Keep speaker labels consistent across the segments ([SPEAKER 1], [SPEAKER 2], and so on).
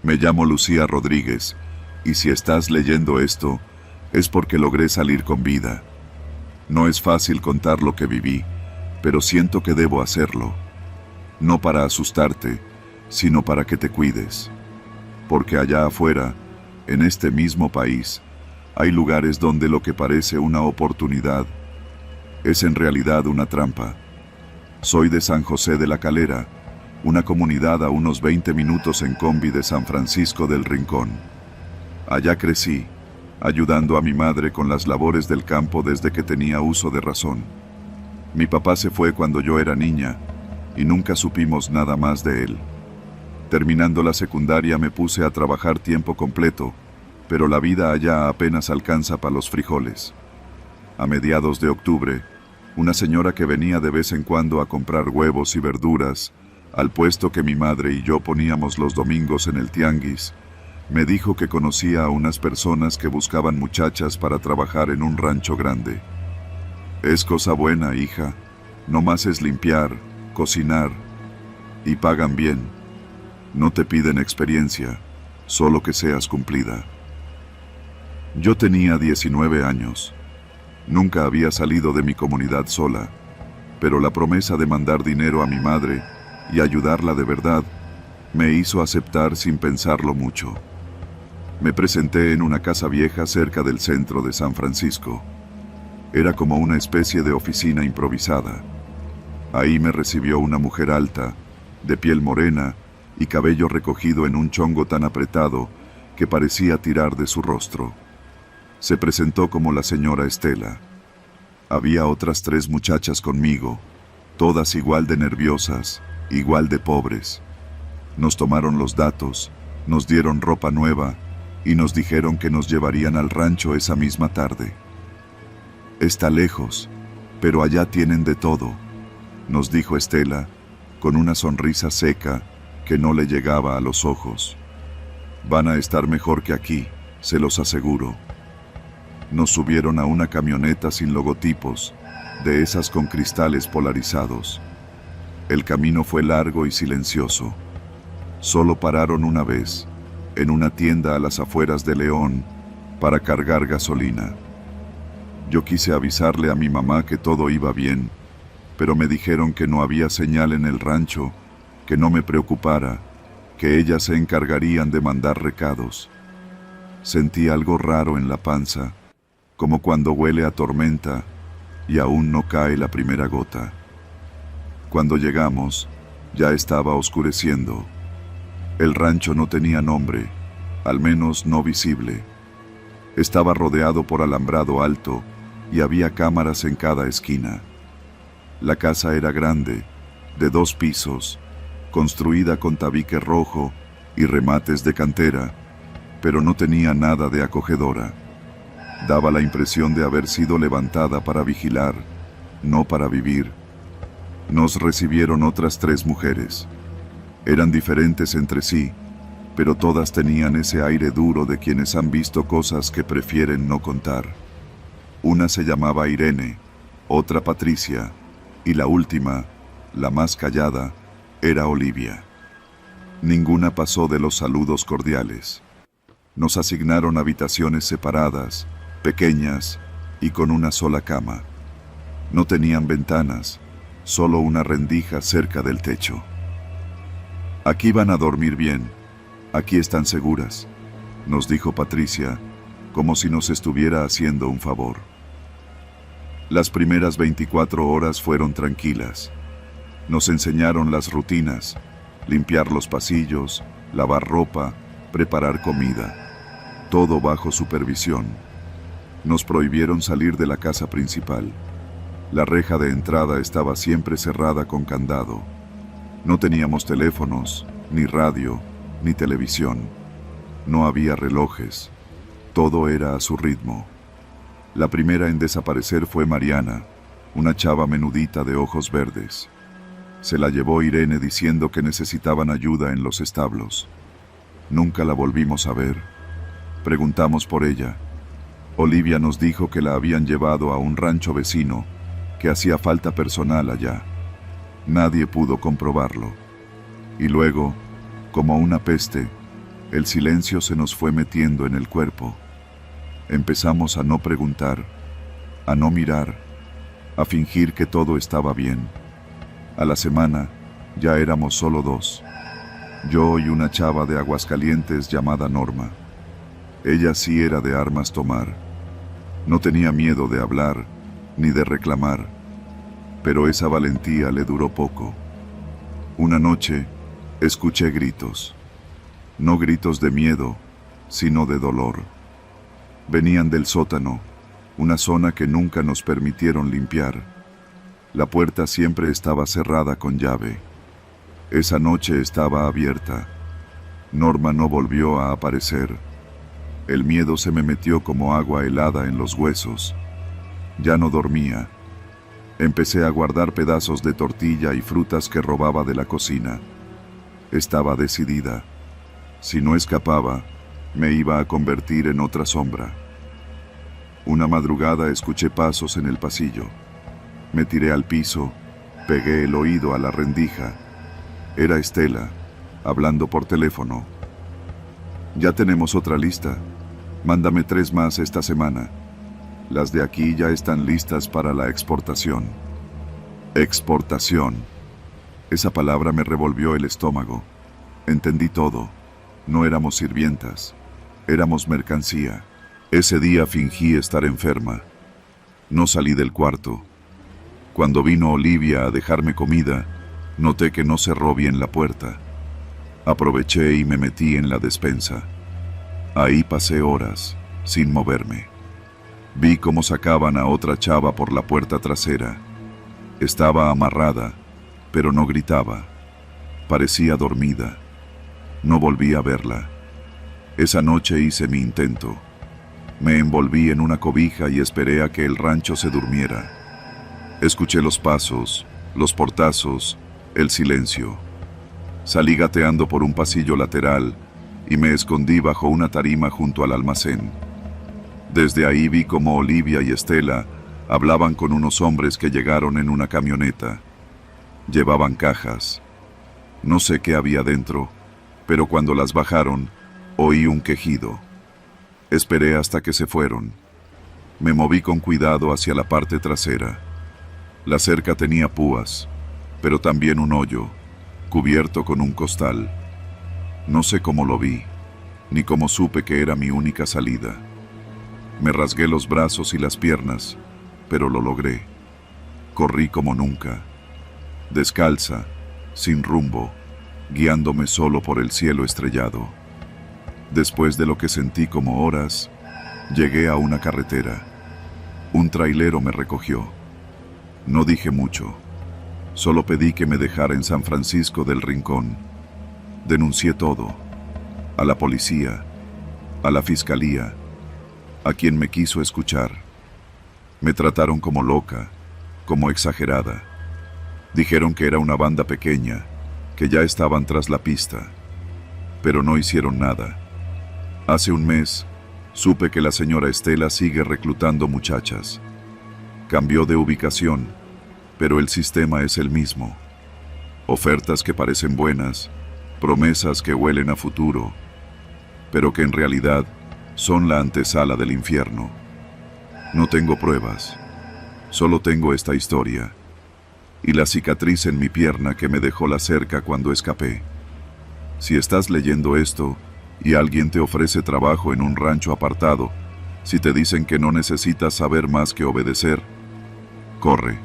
[SPEAKER 1] Me llamo Lucía Rodríguez, y si estás leyendo esto, es porque logré salir con vida. No es fácil contar lo que viví, pero siento que debo hacerlo. No para asustarte, sino para que te cuides. Porque allá afuera, en este mismo país, hay lugares donde lo que parece una oportunidad es en realidad una trampa. Soy de San José de la Calera, una comunidad a unos 20 minutos en combi de San Francisco del Rincón. Allá crecí, ayudando a mi madre con las labores del campo desde que tenía uso de razón. Mi papá se fue cuando yo era niña, y nunca supimos nada más de él. Terminando la secundaria me puse a trabajar tiempo completo, pero la vida allá apenas alcanza para los frijoles. A mediados de octubre, una señora que venía de vez en cuando a comprar huevos y verduras al puesto que mi madre y yo poníamos los domingos en el tianguis, me dijo que conocía a unas personas que buscaban muchachas para trabajar en un rancho grande. Es cosa buena, hija, no más es limpiar, cocinar, y pagan bien. No te piden experiencia, solo que seas cumplida. Yo tenía 19 años. Nunca había salido de mi comunidad sola, pero la promesa de mandar dinero a mi madre y ayudarla de verdad me hizo aceptar sin pensarlo mucho. Me presenté en una casa vieja cerca del centro de San Francisco. Era como una especie de oficina improvisada. Ahí me recibió una mujer alta, de piel morena y cabello recogido en un chongo tan apretado que parecía tirar de su rostro. Se presentó como la señora Estela. Había otras 3 muchachas conmigo, todas igual de nerviosas, igual de pobres. Nos tomaron los datos, nos dieron ropa nueva y nos dijeron que nos llevarían al rancho esa misma tarde. Está lejos, pero allá tienen de todo, nos dijo Estela, con una sonrisa seca que no le llegaba a los ojos. Van a estar mejor que aquí, se los aseguro. Nos subieron a una camioneta sin logotipos, de esas con cristales polarizados. El camino fue largo y silencioso. Solo pararon una vez, en una tienda a las afueras de León, para cargar gasolina. Yo quise avisarle a mi mamá que todo iba bien, pero me dijeron que no había señal en el rancho, que no me preocupara, que ellas se encargarían de mandar recados. Sentí algo raro en la panza, como cuando huele a tormenta y aún no cae la primera gota. Cuando llegamos, ya estaba oscureciendo. El rancho no tenía nombre, al menos no visible. Estaba rodeado por alambrado alto y había cámaras en cada esquina. La casa era grande, de 2 pisos, construida con tabique rojo y remates de cantera, pero no tenía nada de acogedora. Daba la impresión de haber sido levantada para vigilar, no para vivir. Nos recibieron otras 3 mujeres. Eran diferentes entre sí, pero todas tenían ese aire duro de quienes han visto cosas que prefieren no contar. Una se llamaba Irene, otra Patricia, y la última, la más callada, era Olivia. Ninguna pasó de los saludos cordiales. Nos asignaron habitaciones separadas, pequeñas y con una sola cama. No tenían ventanas, solo una rendija cerca del techo. Aquí van a dormir bien, aquí están seguras, nos dijo Patricia, como si nos estuviera haciendo un favor. Las primeras 24 horas fueron tranquilas. Nos enseñaron las rutinas, limpiar los pasillos, lavar ropa, preparar comida, todo bajo supervisión. Nos prohibieron salir de la casa principal. La reja de entrada estaba siempre cerrada con candado. No teníamos teléfonos, ni radio, ni televisión. No había relojes. Todo era a su ritmo. La primera en desaparecer fue Mariana, una chava menudita de ojos verdes. Se la llevó Irene diciendo que necesitaban ayuda en los establos. Nunca la volvimos a ver. Preguntamos por ella. Olivia nos dijo que la habían llevado a un rancho vecino, que hacía falta personal allá. Nadie pudo comprobarlo. Y luego, como una peste, El silencio se nos fue metiendo en el cuerpo. Empezamos a no preguntar, a no mirar, a fingir que todo estaba bien. A la semana, ya éramos solo dos. Yo y una chava de Aguascalientes llamada Norma. Ella sí era de armas tomar. No tenía miedo de hablar, ni de reclamar. Pero esa valentía le duró poco. Una noche, escuché gritos. No gritos de miedo, sino de dolor. Venían del sótano, una zona que nunca nos permitieron limpiar. La puerta siempre estaba cerrada con llave. Esa noche estaba abierta. Norma no volvió a aparecer. El miedo se me metió como agua helada en los huesos. Ya no dormía. Empecé a guardar pedazos de tortilla y frutas que robaba de la cocina. Estaba decidida. Si no escapaba, me iba a convertir en otra sombra. Una madrugada escuché pasos en el pasillo. Me tiré al piso, pegué el oído a la rendija. Era Estela, hablando por teléfono. Ya tenemos otra lista. Mándame 3 más esta semana. Las de aquí ya están listas para la exportación. Exportación. Esa palabra me revolvió el estómago. Entendí todo. No éramos sirvientas. Éramos mercancía. Ese día fingí estar enferma. No salí del cuarto. Cuando vino Olivia a dejarme comida, noté que no cerró bien la puerta. Aproveché y me metí en la despensa. Ahí pasé horas, sin moverme. Vi cómo sacaban a otra chava por la puerta trasera. Estaba amarrada, pero no gritaba. Parecía dormida. No volví a verla. Esa noche hice mi intento. Me envolví en una cobija y esperé a que el rancho se durmiera. Escuché los pasos, los portazos, el silencio. Salí gateando por un pasillo lateral y me escondí bajo una tarima junto al almacén. Desde ahí vi cómo Olivia y Estela hablaban con unos hombres que llegaron en una camioneta. Llevaban cajas. No sé qué había dentro, pero cuando las bajaron, oí un quejido. Esperé hasta que se fueron. Me moví con cuidado hacia la parte trasera. La cerca tenía púas, pero también un hoyo, cubierto con un costal. No sé cómo lo vi, ni cómo supe que era mi única salida. Me rasgué los brazos y las piernas, pero lo logré. Corrí como nunca, descalza, sin rumbo, guiándome solo por el cielo estrellado. Después de lo que sentí como horas, llegué a una carretera. Un trailero me recogió. No dije mucho. Solo pedí que me dejara en San Francisco del Rincón. Denuncié todo. A la policía, a la fiscalía, a quien me quiso escuchar. Me trataron como loca, como exagerada. Dijeron que era una banda pequeña, que ya estaban tras la pista. Pero no hicieron nada. Hace un mes, supe que la señora Estela sigue reclutando muchachas. Cambió de ubicación, pero el sistema es el mismo. Ofertas que parecen buenas, promesas que huelen a futuro, pero que en realidad son la antesala del infierno. No tengo pruebas, solo tengo esta historia y la cicatriz en mi pierna que me dejó la cerca cuando escapé. Si estás leyendo esto y alguien te ofrece trabajo en un rancho apartado, si te dicen que no necesitas saber más que obedecer, corre,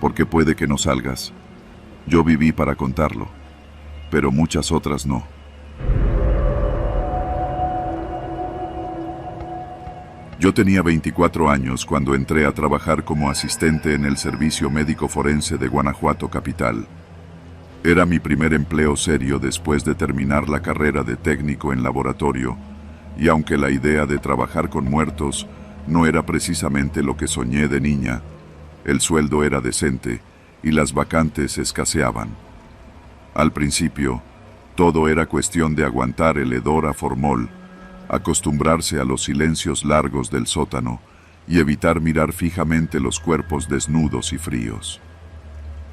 [SPEAKER 1] porque puede que no salgas. Yo viví para contarlo, pero muchas otras no. Yo tenía 24 años cuando entré a trabajar como asistente en el Servicio Médico Forense de Guanajuato Capital. Era mi primer empleo serio después de terminar la carrera de técnico en laboratorio, y aunque la idea de trabajar con muertos no era precisamente lo que soñé de niña, el sueldo era decente y las vacantes escaseaban. Al principio, todo era cuestión de aguantar el hedor a formol, acostumbrarse a los silencios largos del sótano y evitar mirar fijamente los cuerpos desnudos y fríos.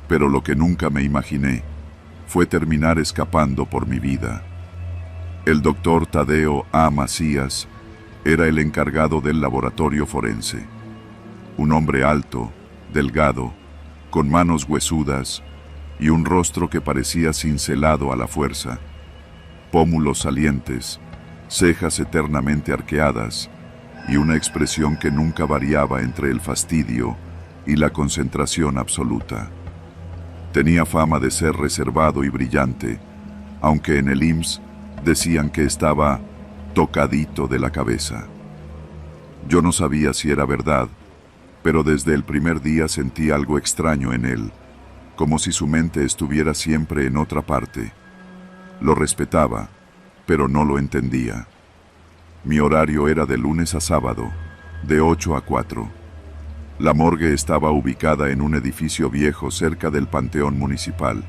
[SPEAKER 1] Pero lo que nunca me imaginé fue terminar escapando por mi vida. El doctor Tadeo A. Macías era el encargado del laboratorio forense. Un hombre alto, delgado, con manos huesudas y un rostro que parecía cincelado a la fuerza, pómulos salientes, cejas eternamente arqueadas y una expresión que nunca variaba entre el fastidio y la concentración absoluta. Tenía fama de ser reservado y brillante, aunque en el IMSS decían que estaba tocadito de la cabeza. Yo no sabía si era verdad, pero desde el primer día sentí algo extraño en él, como si su mente estuviera siempre en otra parte. Lo respetaba, pero no lo entendía. Mi horario era de lunes a sábado, de 8 a 4. La morgue estaba ubicada en un edificio viejo cerca del Panteón Municipal,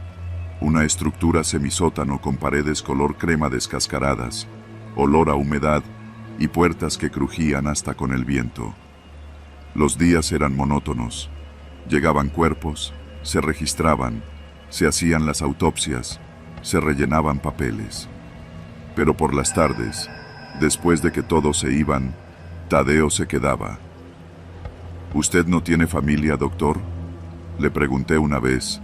[SPEAKER 1] una estructura semisótano con paredes color crema descascaradas, olor a humedad y puertas que crujían hasta con el viento. Los días eran monótonos. Llegaban cuerpos, se registraban, se hacían las autopsias, se rellenaban papeles. Pero por las tardes, después de que todos se iban, Tadeo se quedaba. ¿Usted no tiene familia, doctor?, le pregunté una vez,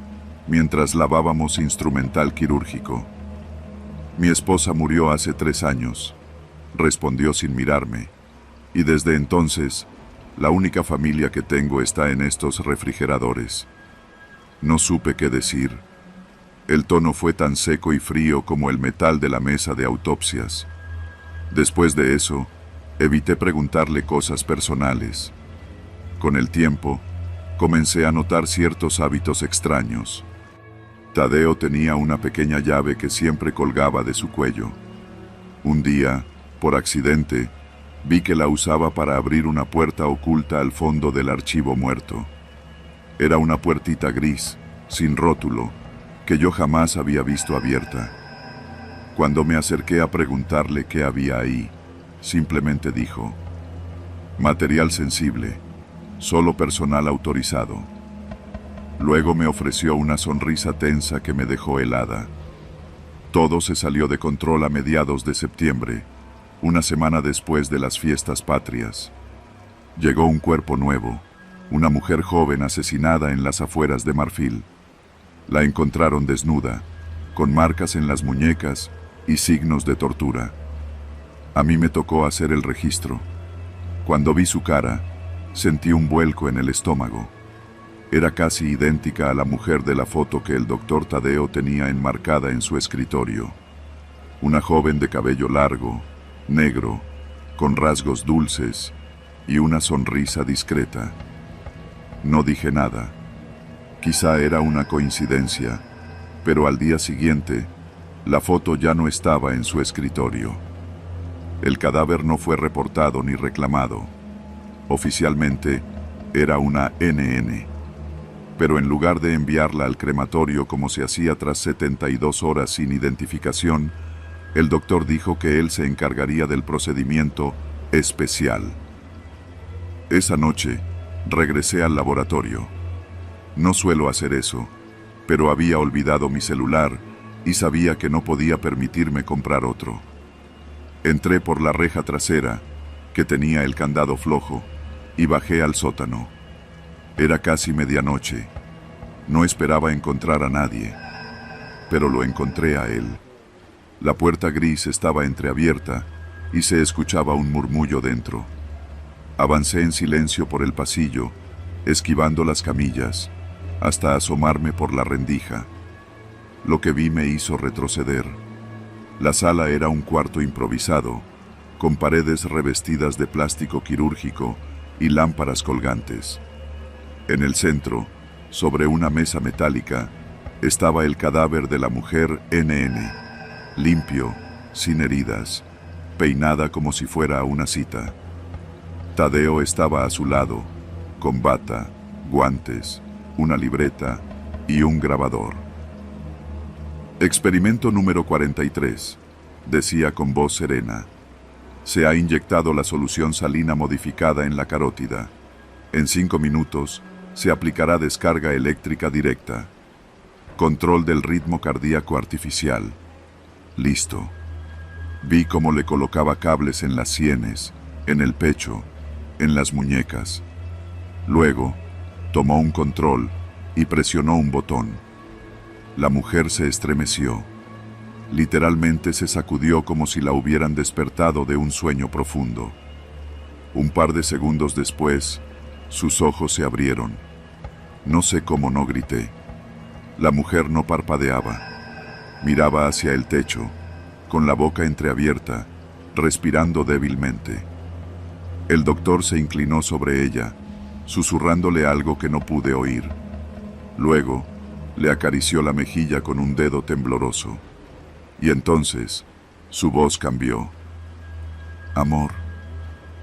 [SPEAKER 1] mientras lavábamos instrumental quirúrgico. Mi esposa murió hace 3 años, respondió sin mirarme, y desde entonces, la única familia que tengo está en estos refrigeradores. No supe qué decir. El tono fue tan seco y frío como el metal de la mesa de autopsias. Después de eso, evité preguntarle cosas personales. Con el tiempo, comencé a notar ciertos hábitos extraños. Tadeo tenía una pequeña llave que siempre colgaba de su cuello. Un día, por accidente, vi que la usaba para abrir una puerta oculta al fondo del archivo muerto. Era una puertita gris, sin rótulo, que yo jamás había visto abierta. Cuando me acerqué a preguntarle qué había ahí, simplemente dijo: material sensible, solo personal autorizado. Luego me ofreció una sonrisa tensa que me dejó helada. Todo se salió de control a mediados de septiembre, una semana después de las fiestas patrias. Llegó un cuerpo nuevo, una mujer joven asesinada en las afueras de Marfil. La encontraron desnuda, con marcas en las muñecas y signos de tortura. A mí me tocó hacer el registro. Cuando vi su cara, sentí un vuelco en el estómago. Era casi idéntica a la mujer de la foto que el doctor Tadeo tenía enmarcada en su escritorio. Una joven de cabello largo, negro, con rasgos dulces y una sonrisa discreta. No dije nada. Quizá era una coincidencia, pero al día siguiente, la foto ya no estaba en su escritorio. El cadáver no fue reportado ni reclamado. Oficialmente, era una NN. Pero en lugar de enviarla al crematorio como se hacía tras 72 horas sin identificación, el doctor dijo que él se encargaría del procedimiento especial. Esa noche, regresé al laboratorio. No suelo hacer eso, pero había olvidado mi celular y sabía que no podía permitirme comprar otro. Entré por la reja trasera, que tenía el candado flojo, y bajé al sótano. Era casi medianoche. No esperaba encontrar a nadie, pero lo encontré a él. La puerta gris estaba entreabierta y se escuchaba un murmullo dentro. Avancé en silencio por el pasillo, esquivando las camillas, hasta asomarme por la rendija. Lo que vi me hizo retroceder. La sala era un cuarto improvisado, con paredes revestidas de plástico quirúrgico y lámparas colgantes. En el centro, sobre una mesa metálica, estaba el cadáver de la mujer NN, limpio, sin heridas, peinada como si fuera a una cita. Tadeo estaba a su lado, con bata, guantes, una libreta y un grabador. Experimento número 43, decía con voz serena. Se ha inyectado la solución salina modificada en la carótida. En 5 minutos, se aplicará descarga eléctrica directa. Control del ritmo cardíaco artificial. Listo. Vi cómo le colocaba cables en las sienes, en el pecho, en las muñecas. Luego, tomó un control y presionó un botón. La mujer se estremeció. Literalmente se sacudió como si la hubieran despertado de un sueño profundo. Un par de segundos después, sus ojos se abrieron. No sé cómo no grité. La mujer no parpadeaba. Miraba hacia el techo, con la boca entreabierta, respirando débilmente. El doctor se inclinó sobre ella, susurrándole algo que no pude oír. Luego, le acarició la mejilla con un dedo tembloroso. Y entonces, su voz cambió. Amor,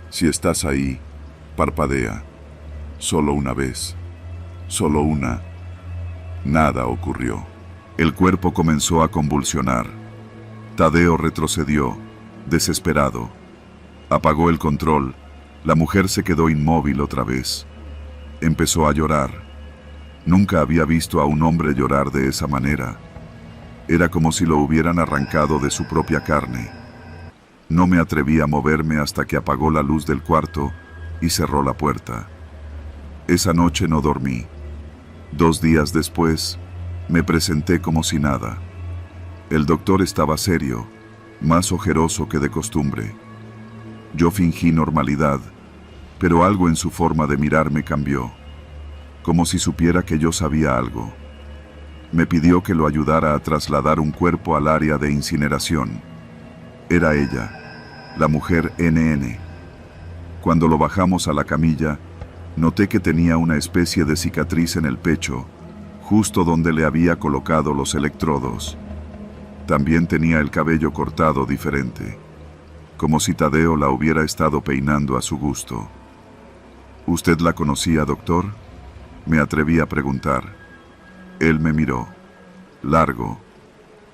[SPEAKER 1] si estás ahí, parpadea. Solo una vez. Solo una. Nada ocurrió. El cuerpo comenzó a convulsionar. Tadeo retrocedió, desesperado. Apagó el control. La mujer se quedó inmóvil otra vez. Empezó a llorar. Nunca había visto a un hombre llorar de esa manera. Era como si lo hubieran arrancado de su propia carne. No me atreví a moverme hasta que apagó la luz del cuarto y cerró la puerta. Esa noche no dormí. 2 días después, me presenté como si nada. El doctor estaba serio, más ojeroso que de costumbre. Yo fingí normalidad, pero algo en su forma de mirarme cambió, como si supiera que yo sabía algo. Me pidió que lo ayudara a trasladar un cuerpo al área de incineración. Era ella, la mujer NN. Cuando lo bajamos a la camilla, noté que tenía una especie de cicatriz en el pecho, justo donde le había colocado los electrodos. También tenía el cabello cortado diferente, como si Tadeo la hubiera estado peinando a su gusto. ¿Usted la conocía, doctor?, me atreví a preguntar. Él me miró, largo,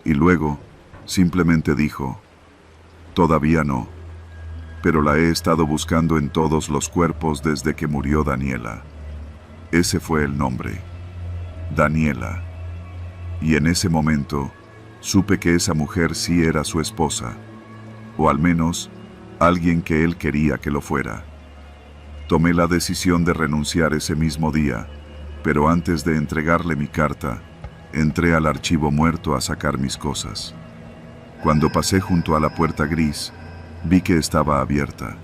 [SPEAKER 1] y luego simplemente dijo, todavía no, pero la he estado buscando en todos los cuerpos desde que murió Daniela. Ese fue el nombre, Daniela. Y en ese momento, supe que esa mujer sí era su esposa, o al menos, alguien que él quería que lo fuera. Tomé la decisión de renunciar ese mismo día, pero antes de entregarle mi carta, entré al archivo muerto a sacar mis cosas. Cuando pasé junto a la puerta gris, vi que estaba abierta.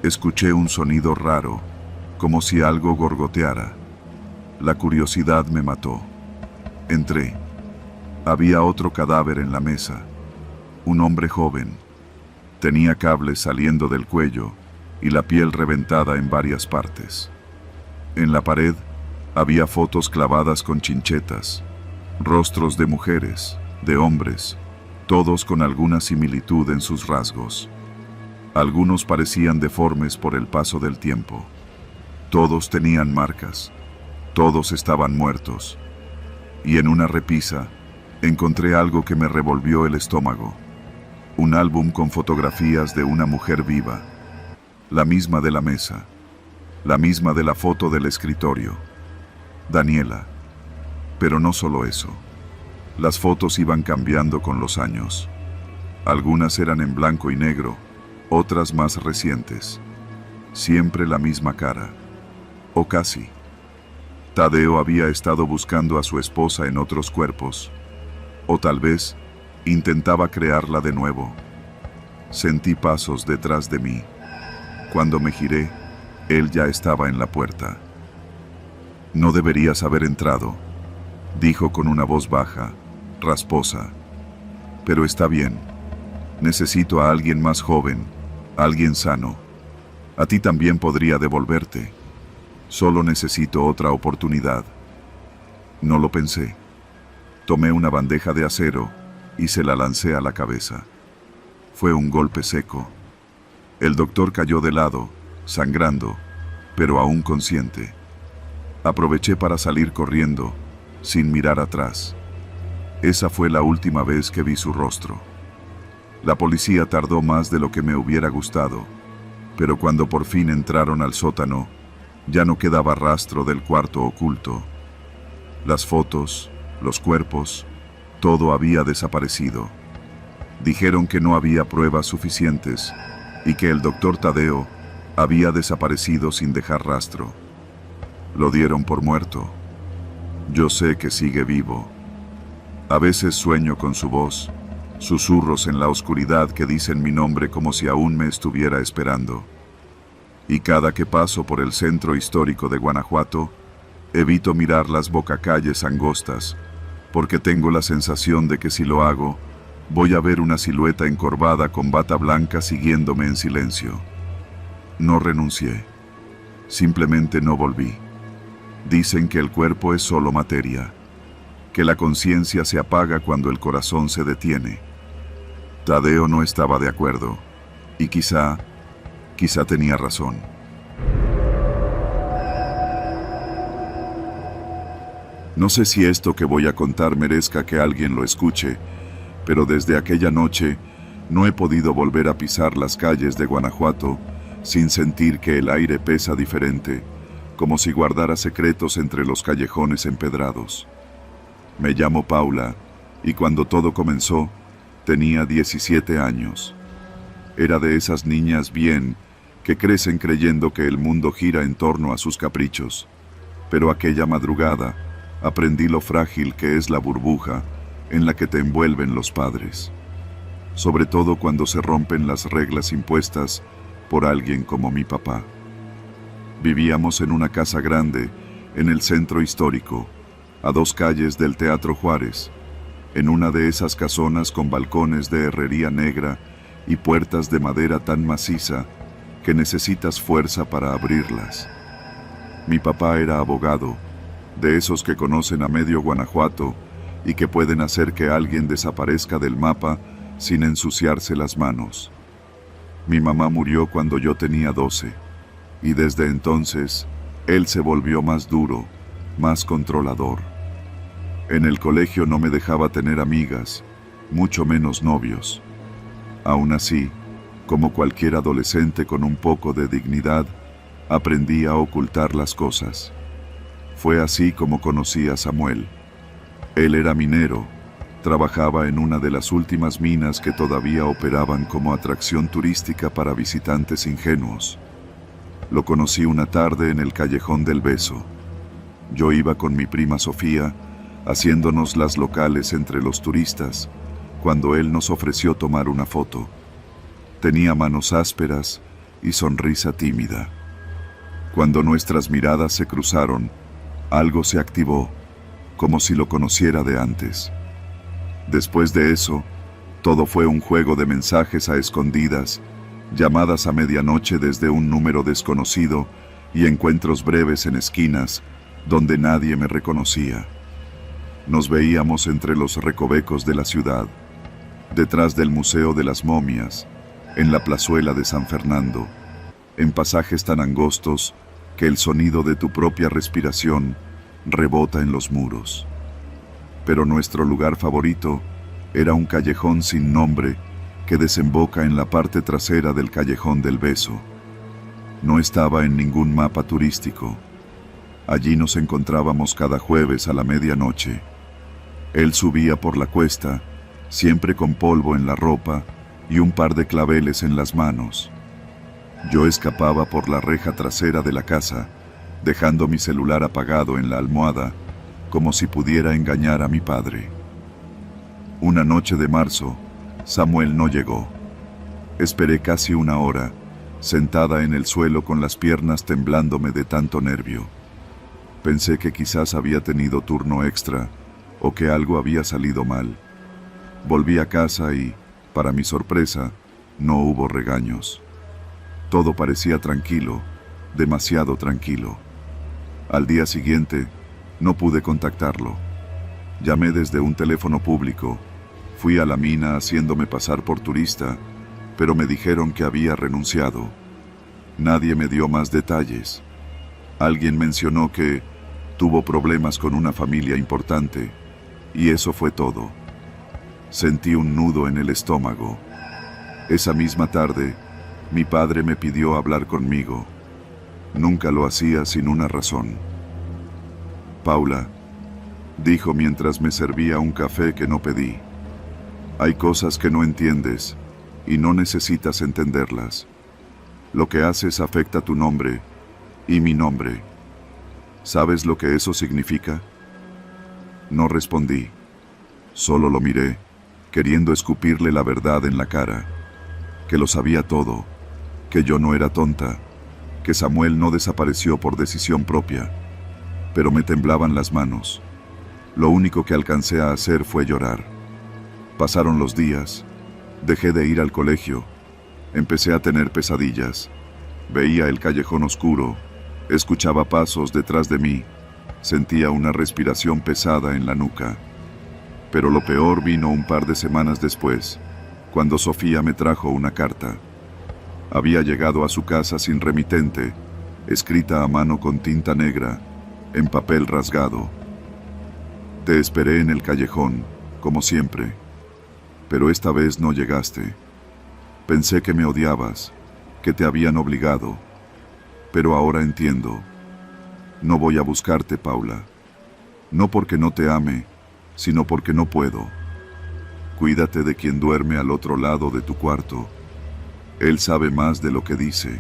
[SPEAKER 1] Escuché un sonido raro, como si algo gorgoteara. La curiosidad me mató. Entré. Había otro cadáver en la mesa. Un hombre joven. Tenía cables saliendo del cuello y la piel reventada en varias partes. En la pared había fotos clavadas con chinchetas, rostros de mujeres, de hombres, todos con alguna similitud en sus rasgos. Algunos parecían deformes por el paso del tiempo. Todos tenían marcas. Todos estaban muertos. Y en una repisa, encontré algo que me revolvió el estómago. Un álbum con fotografías de una mujer viva. La misma de la mesa. La misma de la foto del escritorio. Daniela. Pero no solo eso. Las fotos iban cambiando con los años. Algunas eran en blanco y negro, otras más recientes. Siempre la misma cara. O casi. Tadeo había estado buscando a su esposa en otros cuerpos. O tal vez, intentaba crearla de nuevo. Sentí pasos detrás de mí. Cuando me giré, él ya estaba en la puerta. No deberías haber entrado, dijo con una voz baja, rasposa. Pero está bien. Necesito a alguien más joven, alguien sano. A ti también podría devolverte. Solo necesito otra oportunidad. No lo pensé. Tomé una bandeja de acero y se la lancé a la cabeza. Fue un golpe seco. El doctor cayó de lado, sangrando, pero aún consciente. Aproveché para salir corriendo, sin mirar atrás. Esa fue la última vez que vi su rostro. La policía tardó más de lo que me hubiera gustado, pero cuando por fin entraron al sótano, ya no quedaba rastro del cuarto oculto. Las fotos, los cuerpos, todo había desaparecido. Dijeron que no había pruebas suficientes y que el doctor Tadeo había desaparecido sin dejar rastro. Lo dieron por muerto. Yo sé que sigue vivo. A veces sueño con su voz, susurros en la oscuridad que dicen mi nombre como si aún me estuviera esperando. Y cada que paso por el centro histórico de Guanajuato, evito mirar las bocacalles angostas, porque tengo la sensación de que si lo hago, voy a ver una silueta encorvada con bata blanca siguiéndome en silencio. No renuncié. Simplemente no volví. Dicen que el cuerpo es solo materia, que la conciencia se apaga cuando el corazón se detiene. Tadeo no estaba de acuerdo, y quizá tenía razón. No sé si esto que voy a contar merezca que alguien lo escuche, pero desde aquella noche no he podido volver a pisar las calles de Guanajuato sin sentir que el aire pesa diferente, como si guardara secretos entre los callejones empedrados. Me llamo Paula, y cuando todo comenzó, tenía 17 años. Era de esas niñas bien que crecen creyendo que el mundo gira en torno a sus caprichos, pero aquella madrugada aprendí lo frágil que es la burbuja en la que te envuelven los padres, sobre todo cuando se rompen las reglas impuestas por alguien como mi papá. Vivíamos en una casa grande en el centro histórico, a 2 calles del Teatro Juárez, en una de esas casonas con balcones de herrería negra y puertas de madera tan maciza que necesitas fuerza para abrirlas. Mi papá era abogado, de esos que conocen a medio Guanajuato y que pueden hacer que alguien desaparezca del mapa sin ensuciarse las manos. Mi mamá murió cuando yo tenía 12, y desde entonces él se volvió más duro, más controlador. En el colegio no me dejaba tener amigas, mucho menos novios. Aún así, como cualquier adolescente con un poco de dignidad, aprendí a ocultar las cosas. Fue así como conocí a Samuel. Él era minero, trabajaba en una de las últimas minas que todavía operaban como atracción turística para visitantes ingenuos. Lo conocí una tarde en el Callejón del Beso. Yo iba con mi prima Sofía, haciéndonos las locales entre los turistas, cuando él nos ofreció tomar una foto. Tenía manos ásperas y sonrisa tímida. Cuando nuestras miradas se cruzaron, algo se activó, como si lo conociera de antes. Después de eso, todo fue un juego de mensajes a escondidas, llamadas a medianoche desde un número desconocido y encuentros breves en esquinas, donde nadie me reconocía. Nos veíamos entre los recovecos de la ciudad, detrás del Museo de las Momias, en la plazuela de San Fernando, en pasajes tan angostos que el sonido de tu propia respiración rebota en los muros. Pero nuestro lugar favorito era un callejón sin nombre que desemboca en la parte trasera del Callejón del Beso. No estaba en ningún mapa turístico. Allí nos encontrábamos cada jueves a la medianoche. Él subía por la cuesta, siempre con polvo en la ropa y un par de claveles en las manos. Yo escapaba por la reja trasera de la casa, dejando mi celular apagado en la almohada, como si pudiera engañar a mi padre. Una noche de marzo, Samuel no llegó. Esperé casi 1 hora, sentada en el suelo con las piernas temblándome de tanto nervio. Pensé que quizás había tenido turno extra, o que algo había salido mal. Volví a casa y, para mi sorpresa, no hubo regaños. Todo parecía tranquilo, demasiado tranquilo. Al día siguiente, no pude contactarlo. Llamé desde un teléfono público, fui a la mina haciéndome pasar por turista, pero me dijeron que había renunciado. Nadie me dio más detalles. Alguien mencionó que tuvo problemas con una familia importante, y eso fue todo. Sentí un nudo en el estómago. Esa misma tarde, mi padre me pidió hablar conmigo. Nunca lo hacía sin una razón. Paula, dijo mientras me servía un café que no pedí. Hay cosas que no entiendes y no necesitas entenderlas. Lo que haces afecta tu nombre y mi nombre. ¿Sabes lo que eso significa? No respondí. Solo lo miré, queriendo escupirle la verdad en la cara. Que lo sabía todo, que yo no era tonta, que Samuel no desapareció por decisión propia. Pero me temblaban las manos. Lo único que alcancé a hacer fue llorar. Pasaron los días. Dejé de ir al colegio. Empecé a tener pesadillas. Veía el callejón oscuro. Escuchaba pasos detrás de mí. Sentía una respiración pesada en la nuca. Pero lo peor vino un par de semanas después, cuando Sofía me trajo una carta. Había llegado a su casa sin remitente, escrita a mano con tinta negra, en papel rasgado. Te esperé en el callejón, como siempre, pero esta vez no llegaste. Pensé que me odiabas, que te habían obligado, pero ahora entiendo. No voy a buscarte, Paula. No porque no te ame, sino porque no puedo. Cuídate de quien duerme al otro lado de tu cuarto. Él sabe más de lo que dice.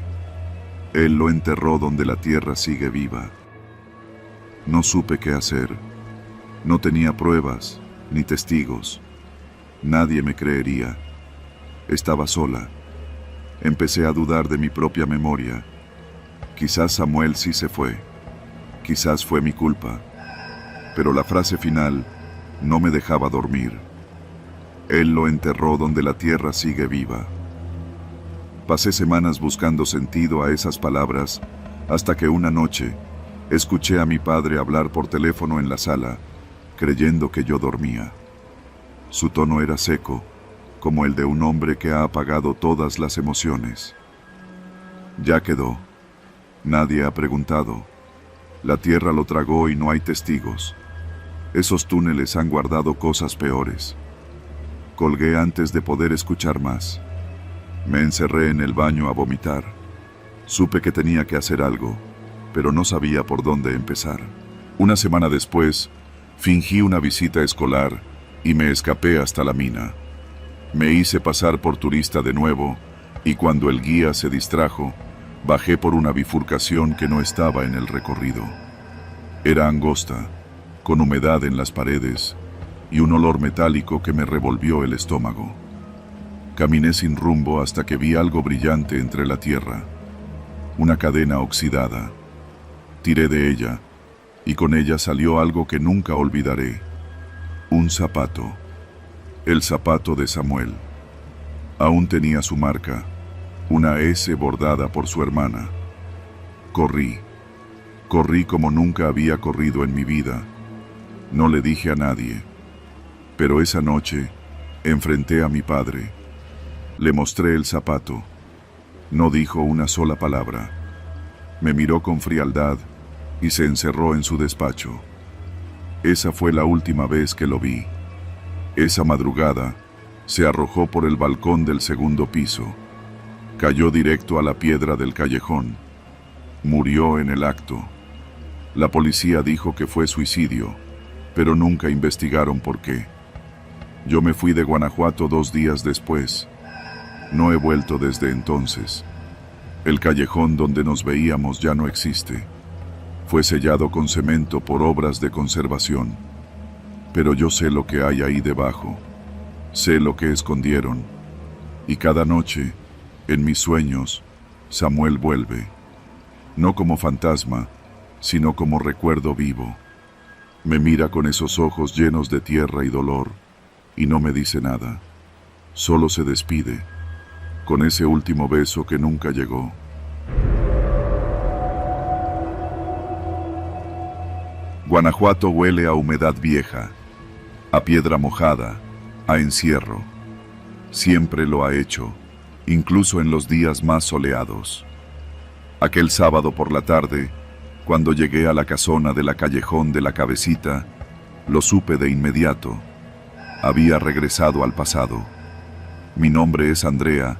[SPEAKER 1] Él lo enterró donde la tierra sigue viva. No supe qué hacer. No tenía pruebas, ni testigos. Nadie me creería. Estaba sola. Empecé a dudar de mi propia memoria. Quizás Samuel sí se fue. Quizás fue mi culpa. Pero la frase final no me dejaba dormir. Él lo enterró donde la tierra sigue viva. Pasé semanas buscando sentido a esas palabras, hasta que una noche escuché a mi padre hablar por teléfono en la sala, creyendo que yo dormía. Su tono era seco, como el de un hombre que ha apagado todas las emociones. Ya quedó. Nadie ha preguntado. La tierra lo tragó y no hay testigos. Esos túneles han guardado cosas peores. Colgué antes de poder escuchar más. Me encerré en el baño a vomitar. Supe que tenía que hacer algo, pero no sabía por dónde empezar. Una semana después, fingí una visita escolar y me escapé hasta la mina. Me hice pasar por turista de nuevo y cuando el guía se distrajo, bajé por una bifurcación que no estaba en el recorrido. Era angosta, con humedad en las paredes y un olor metálico que me revolvió el estómago. Caminé sin rumbo hasta que vi algo brillante entre la tierra, una cadena oxidada. Tiré de ella, y con ella salió algo que nunca olvidaré, un zapato, el zapato de Samuel. Aún tenía su marca, una S bordada por su hermana. Corrí como nunca había corrido en mi vida. No le dije a nadie, pero esa noche enfrenté a mi padre. Le mostré el zapato. No dijo una sola palabra. Me miró con frialdad y se encerró en su despacho. Esa fue la última vez que lo vi. Esa madrugada, se arrojó por el balcón del segundo piso. Cayó directo a la piedra del callejón. Murió en el acto. La policía dijo que fue suicidio, pero nunca investigaron por qué. Yo me fui de Guanajuato 2 días después. No he vuelto desde entonces. El callejón donde nos veíamos ya no existe. Fue sellado con cemento por obras de conservación. Pero yo sé lo que hay ahí debajo. Sé lo que escondieron. Y cada noche, en mis sueños, Samuel vuelve. No como fantasma, sino como recuerdo vivo. Me mira con esos ojos llenos de tierra y dolor, y no me dice nada. Solo se despide, con ese último beso que nunca llegó. Guanajuato huele a humedad vieja, a piedra mojada, a encierro. Siempre lo ha hecho, incluso en los días más soleados. Aquel sábado por la tarde, cuando llegué a la casona de la Callejón de la Cabecita, lo supe de inmediato. Había regresado al pasado. Mi nombre es Andrea,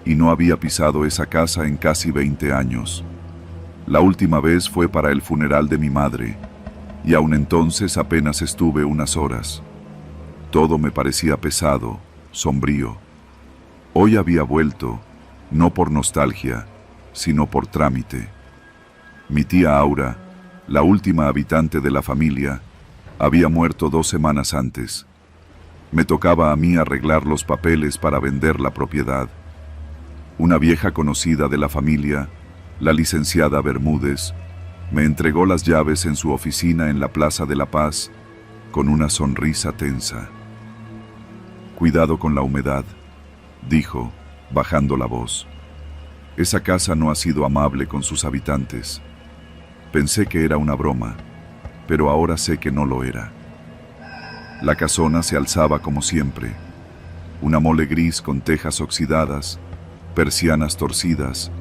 [SPEAKER 1] y no había pisado esa casa en casi 20 años. La última vez fue para el funeral de mi madre, y aún entonces apenas estuve unas horas. Todo me parecía pesado, sombrío. Hoy había vuelto, no por nostalgia, sino por trámite. Mi tía Aura, la última habitante de la familia, había muerto 2 semanas antes. Me tocaba a mí arreglar los papeles para vender la propiedad. Una vieja conocida de la familia, la licenciada Bermúdez, me entregó las llaves en su oficina en la Plaza de la Paz con una sonrisa tensa. «Cuidado con la humedad», dijo, bajando la voz. «Esa casa no ha sido amable con sus habitantes. Pensé que era una broma, pero ahora sé que no lo era». La casona se alzaba como siempre, una mole gris con tejas oxidadas, persianas torcidas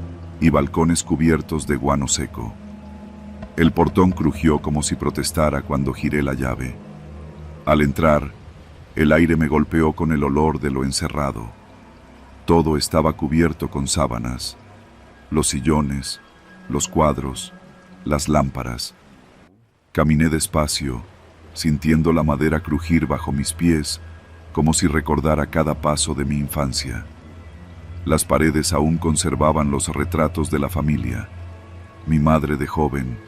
[SPEAKER 1] y balcones cubiertos de guano seco. El portón crujió como si protestara cuando giré la llave. Al entrar, el aire me golpeó con el olor de lo encerrado. Todo estaba cubierto con sábanas, los sillones, los cuadros, las lámparas. Caminé despacio, sintiendo la madera crujir bajo mis pies, como si recordara cada paso de mi infancia. Las paredes aún conservaban los retratos de la familia, mi madre de joven,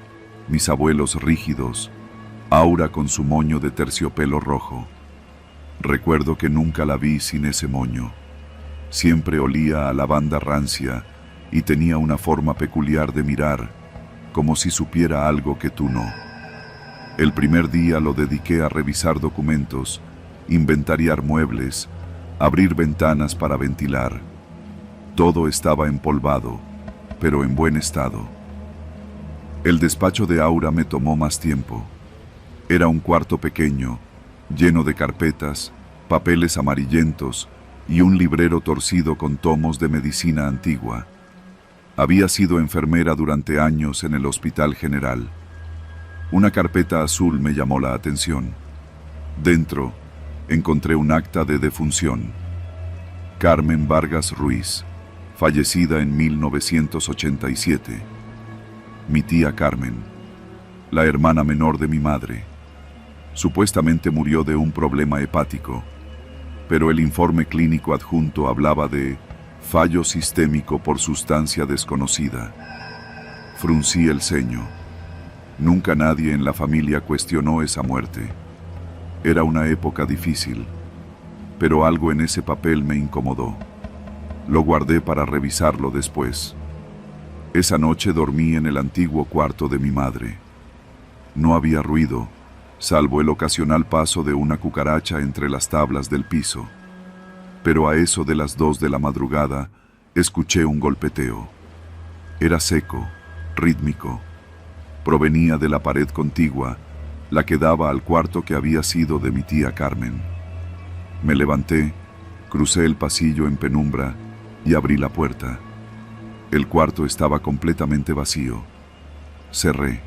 [SPEAKER 1] mis abuelos rígidos, Aura con su moño de terciopelo rojo. Recuerdo que nunca la vi sin ese moño. Siempre olía a lavanda rancia y tenía una forma peculiar de mirar, como si supiera algo que tú no. El primer día lo dediqué a revisar documentos, inventariar muebles, abrir ventanas para ventilar. Todo estaba empolvado, pero en buen estado. El despacho de Aura me tomó más tiempo. Era un cuarto pequeño, lleno de carpetas, papeles amarillentos y un librero torcido con tomos de medicina antigua. Había sido enfermera durante años en el Hospital General. Una carpeta azul me llamó la atención. Dentro, encontré un acta de defunción. Carmen Vargas Ruiz, fallecida en 1987. Mi tía Carmen, la hermana menor de mi madre. Supuestamente murió de un problema hepático, pero el informe clínico adjunto hablaba de fallo sistémico por sustancia desconocida. Fruncí el ceño. Nunca nadie en la familia cuestionó esa muerte. Era una época difícil, pero algo en ese papel me incomodó. Lo guardé para revisarlo después. Esa noche dormí en el antiguo cuarto de mi madre. No había ruido, salvo el ocasional paso de una cucaracha entre las tablas del piso. Pero a eso de las 2 de la madrugada, escuché un golpeteo. Era seco, rítmico. Provenía de la pared contigua, la que daba al cuarto que había sido de mi tía Carmen. Me levanté, crucé el pasillo en penumbra y abrí la puerta. El cuarto estaba completamente vacío. Cerré.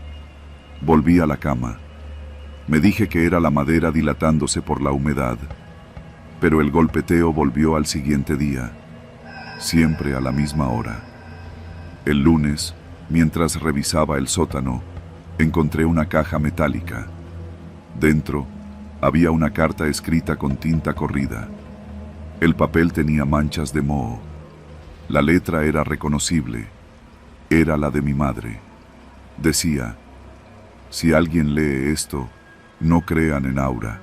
[SPEAKER 1] Volví a la cama. Me dije que era la madera dilatándose por la humedad, pero el golpeteo volvió al siguiente día, siempre a la misma hora. El lunes, mientras revisaba el sótano, encontré una caja metálica. Dentro, había una carta escrita con tinta corrida. El papel tenía manchas de moho. La letra era reconocible. Era la de mi madre. Decía: «Si alguien lee esto, no crean en Aura.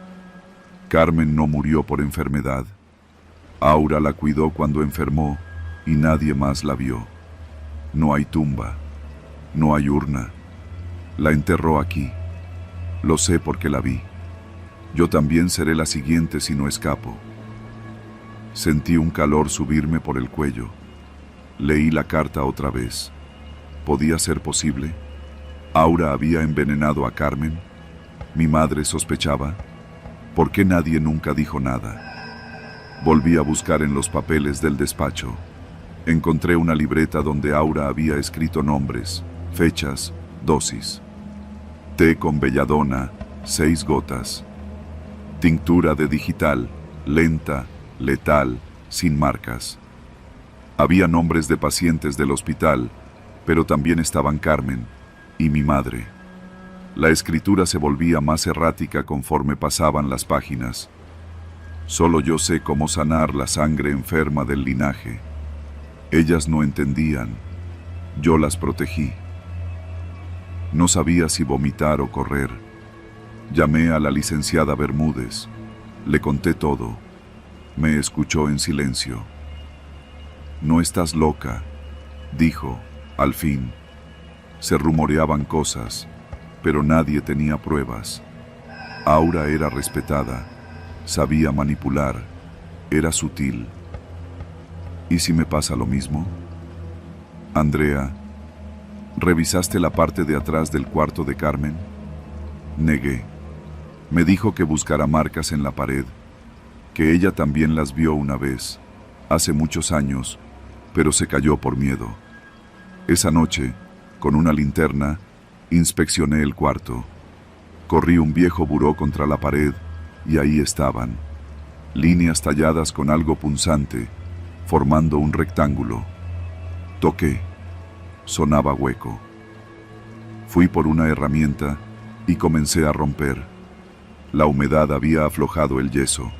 [SPEAKER 1] Carmen no murió por enfermedad. Aura la cuidó cuando enfermó y nadie más la vio. No hay tumba. No hay urna. La enterró aquí. Lo sé porque la vi. Yo también seré la siguiente si no escapo». Sentí un calor subirme por el cuello. Leí la carta otra vez. ¿Podía ser posible? ¿Aura había envenenado a Carmen? ¿Mi madre sospechaba? ¿Por qué nadie nunca dijo nada? Volví a buscar en los papeles del despacho. Encontré una libreta donde Aura había escrito nombres, fechas, dosis. Té con belladona, 6 gotas. Tintura de digital, lenta, letal, sin marcas. Había nombres de pacientes del hospital, pero también estaban Carmen y mi madre. La escritura se volvía más errática conforme pasaban las páginas. Solo yo sé cómo sanar la sangre enferma del linaje. Ellas no entendían. Yo las protegí. No sabía si vomitar o correr. Llamé a la licenciada Bermúdez. Le conté todo. Me escuchó en silencio. «No estás loca», dijo, al fin. Se rumoreaban cosas, pero nadie tenía pruebas. Aura era respetada, sabía manipular, era sutil. ¿Y si me pasa lo mismo? Andrea, ¿revisaste la parte de atrás del cuarto de Carmen? Negué. Me dijo que buscara marcas en la pared, que ella también las vio una vez, hace muchos años, pero se cayó por miedo. Esa noche, con una linterna, inspeccioné el cuarto. Corrí un viejo buró contra la pared y ahí estaban, líneas talladas con algo punzante, formando un rectángulo. Toqué. Sonaba hueco. Fui por una herramienta y comencé a romper. La humedad había aflojado el yeso.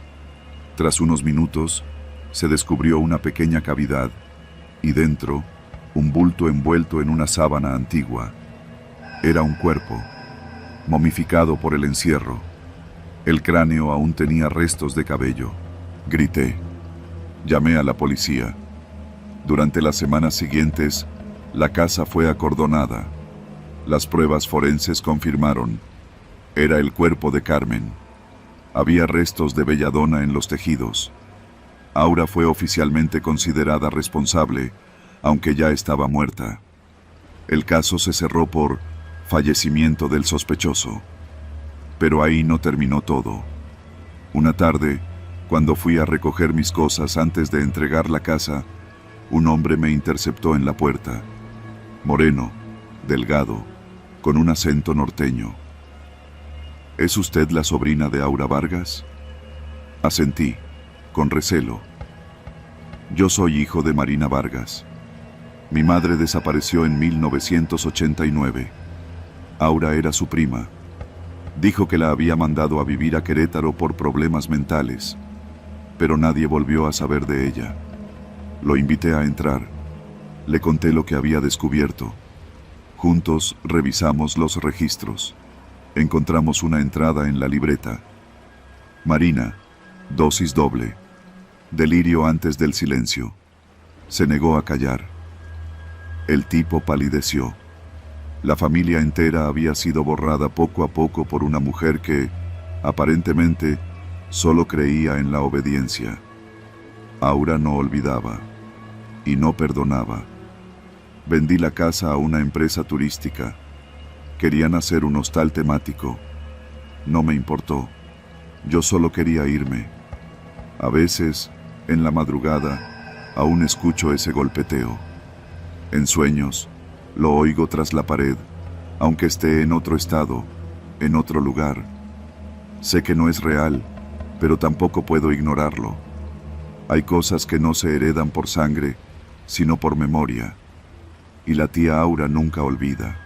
[SPEAKER 1] Tras unos minutos, se descubrió una pequeña cavidad y dentro, un bulto envuelto en una sábana antigua. Era un cuerpo, momificado por el encierro. El cráneo aún tenía restos de cabello. Grité. Llamé a la policía. Durante las semanas siguientes, la casa fue acordonada. Las pruebas forenses confirmaron. Era el cuerpo de Carmen. Había restos de belladona en los tejidos. Aura fue oficialmente considerada responsable, aunque ya estaba muerta. El caso se cerró por fallecimiento del sospechoso. Pero ahí no terminó todo. Una tarde, cuando fui a recoger mis cosas antes de entregar la casa, un hombre me interceptó en la puerta. Moreno, delgado, con un acento norteño. ¿Es usted la sobrina de Aura Vargas? Asentí, con recelo. Yo soy hijo de Marina Vargas. Mi madre desapareció en 1989. Aura era su prima. Dijo que la había mandado a vivir a Querétaro por problemas mentales, pero nadie volvió a saber de ella. Lo invité a entrar. Le conté lo que había descubierto. Juntos revisamos los registros. Encontramos una entrada en la libreta. Marina, dosis doble. Delirio antes del silencio. Se negó a callar. El tipo palideció. La familia entera había sido borrada poco a poco por una mujer que, aparentemente, solo creía en la obediencia. Aura no olvidaba y no perdonaba. Vendí la casa a una empresa turística. Querían hacer un hostal temático. No me importó. Yo solo quería irme. A veces, en la madrugada, aún escucho ese golpeteo. En sueños, lo oigo tras la pared, aunque esté en otro estado, en otro lugar. Sé que no es real, pero tampoco puedo ignorarlo. Hay cosas que no se heredan por sangre, sino por memoria. Y la tía Aura nunca olvida.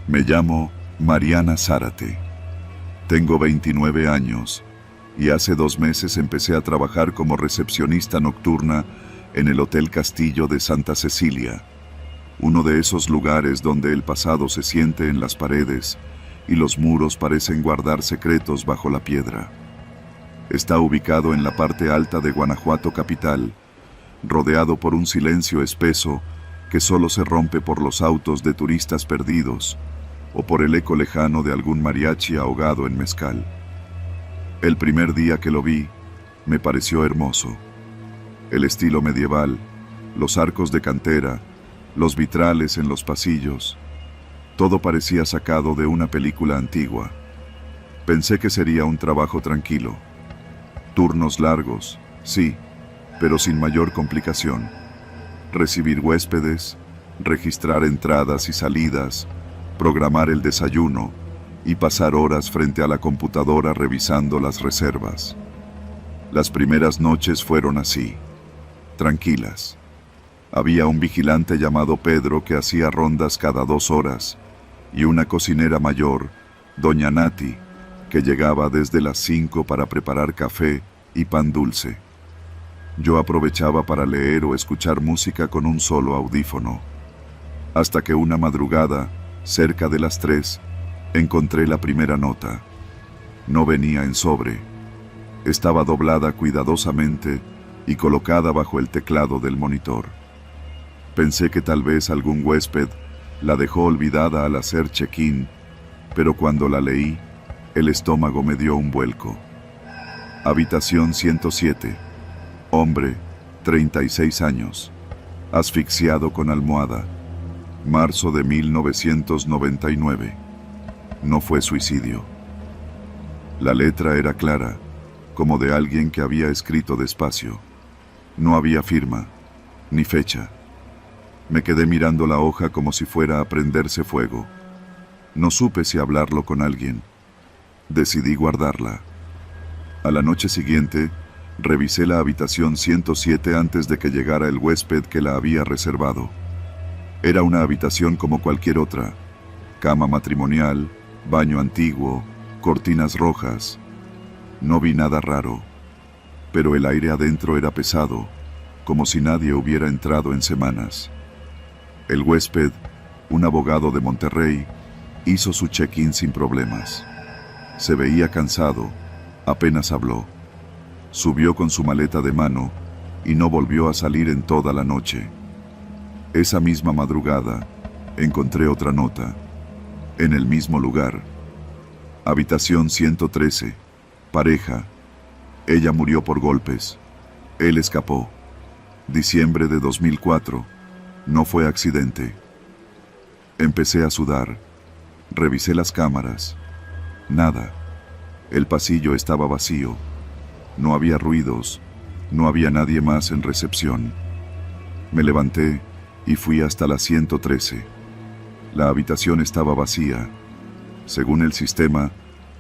[SPEAKER 1] Me llamo Mariana Zárate. Tengo 29 años y hace 2 meses empecé a trabajar como recepcionista nocturna en el Hotel Castillo de Santa Cecilia, uno de esos lugares donde el pasado se siente en las paredes y los muros parecen guardar secretos bajo la piedra. Está ubicado en la parte alta de Guanajuato capital, rodeado por un silencio espeso que solo se rompe por los autos de turistas perdidos o por el eco lejano de algún mariachi ahogado en mezcal. El primer día que lo vi, me pareció hermoso. El estilo medieval, los arcos de cantera, los vitrales en los pasillos, todo parecía sacado de una película antigua. Pensé que sería un trabajo tranquilo. Turnos largos, sí, pero sin mayor complicación. Recibir huéspedes, registrar entradas y salidas, programar el desayuno y pasar horas frente a la computadora revisando las reservas. Las primeras noches fueron así, tranquilas. Había un vigilante llamado Pedro que hacía rondas cada 2 horas y una cocinera mayor Doña Nati, que llegaba desde las 5 para preparar café y pan dulce. Yo aprovechaba para leer o escuchar música con un solo audífono. Hasta que una madrugada, cerca de las 3, encontré la primera nota. No venía en sobre. Estaba doblada cuidadosamente y colocada bajo el teclado del monitor. Pensé que tal vez algún huésped la dejó olvidada al hacer check-in, pero cuando la leí, el estómago me dio un vuelco. Habitación 107. Hombre, 36 años. Asfixiado con almohada. Marzo de 1999. No fue suicidio. La letra era clara, como de alguien que había escrito despacio. No había firma, ni fecha. Me quedé mirando la hoja como si fuera a prenderse fuego. No supe si hablarlo con alguien. Decidí guardarla. A la noche siguiente, revisé la habitación 107 antes de que llegara el huésped que la había reservado. Era una habitación como cualquier otra. Cama matrimonial, baño antiguo, cortinas rojas. No vi nada raro, pero el aire adentro era pesado, como si nadie hubiera entrado en semanas. El huésped, un abogado de Monterrey, hizo su check-in sin problemas. Se veía cansado, apenas habló. Subió con su maleta de mano y no volvió a salir en toda la noche. Esa misma madrugada, encontré otra nota, en el mismo lugar. Habitación 113, pareja. Ella murió por golpes. Él escapó. Diciembre de 2004. No fue accidente. Empecé a sudar. Revisé las cámaras. Nada. El pasillo estaba vacío. No había ruidos. No había nadie más en recepción. Me levanté y fui hasta la 113. La habitación estaba vacía. Según el sistema,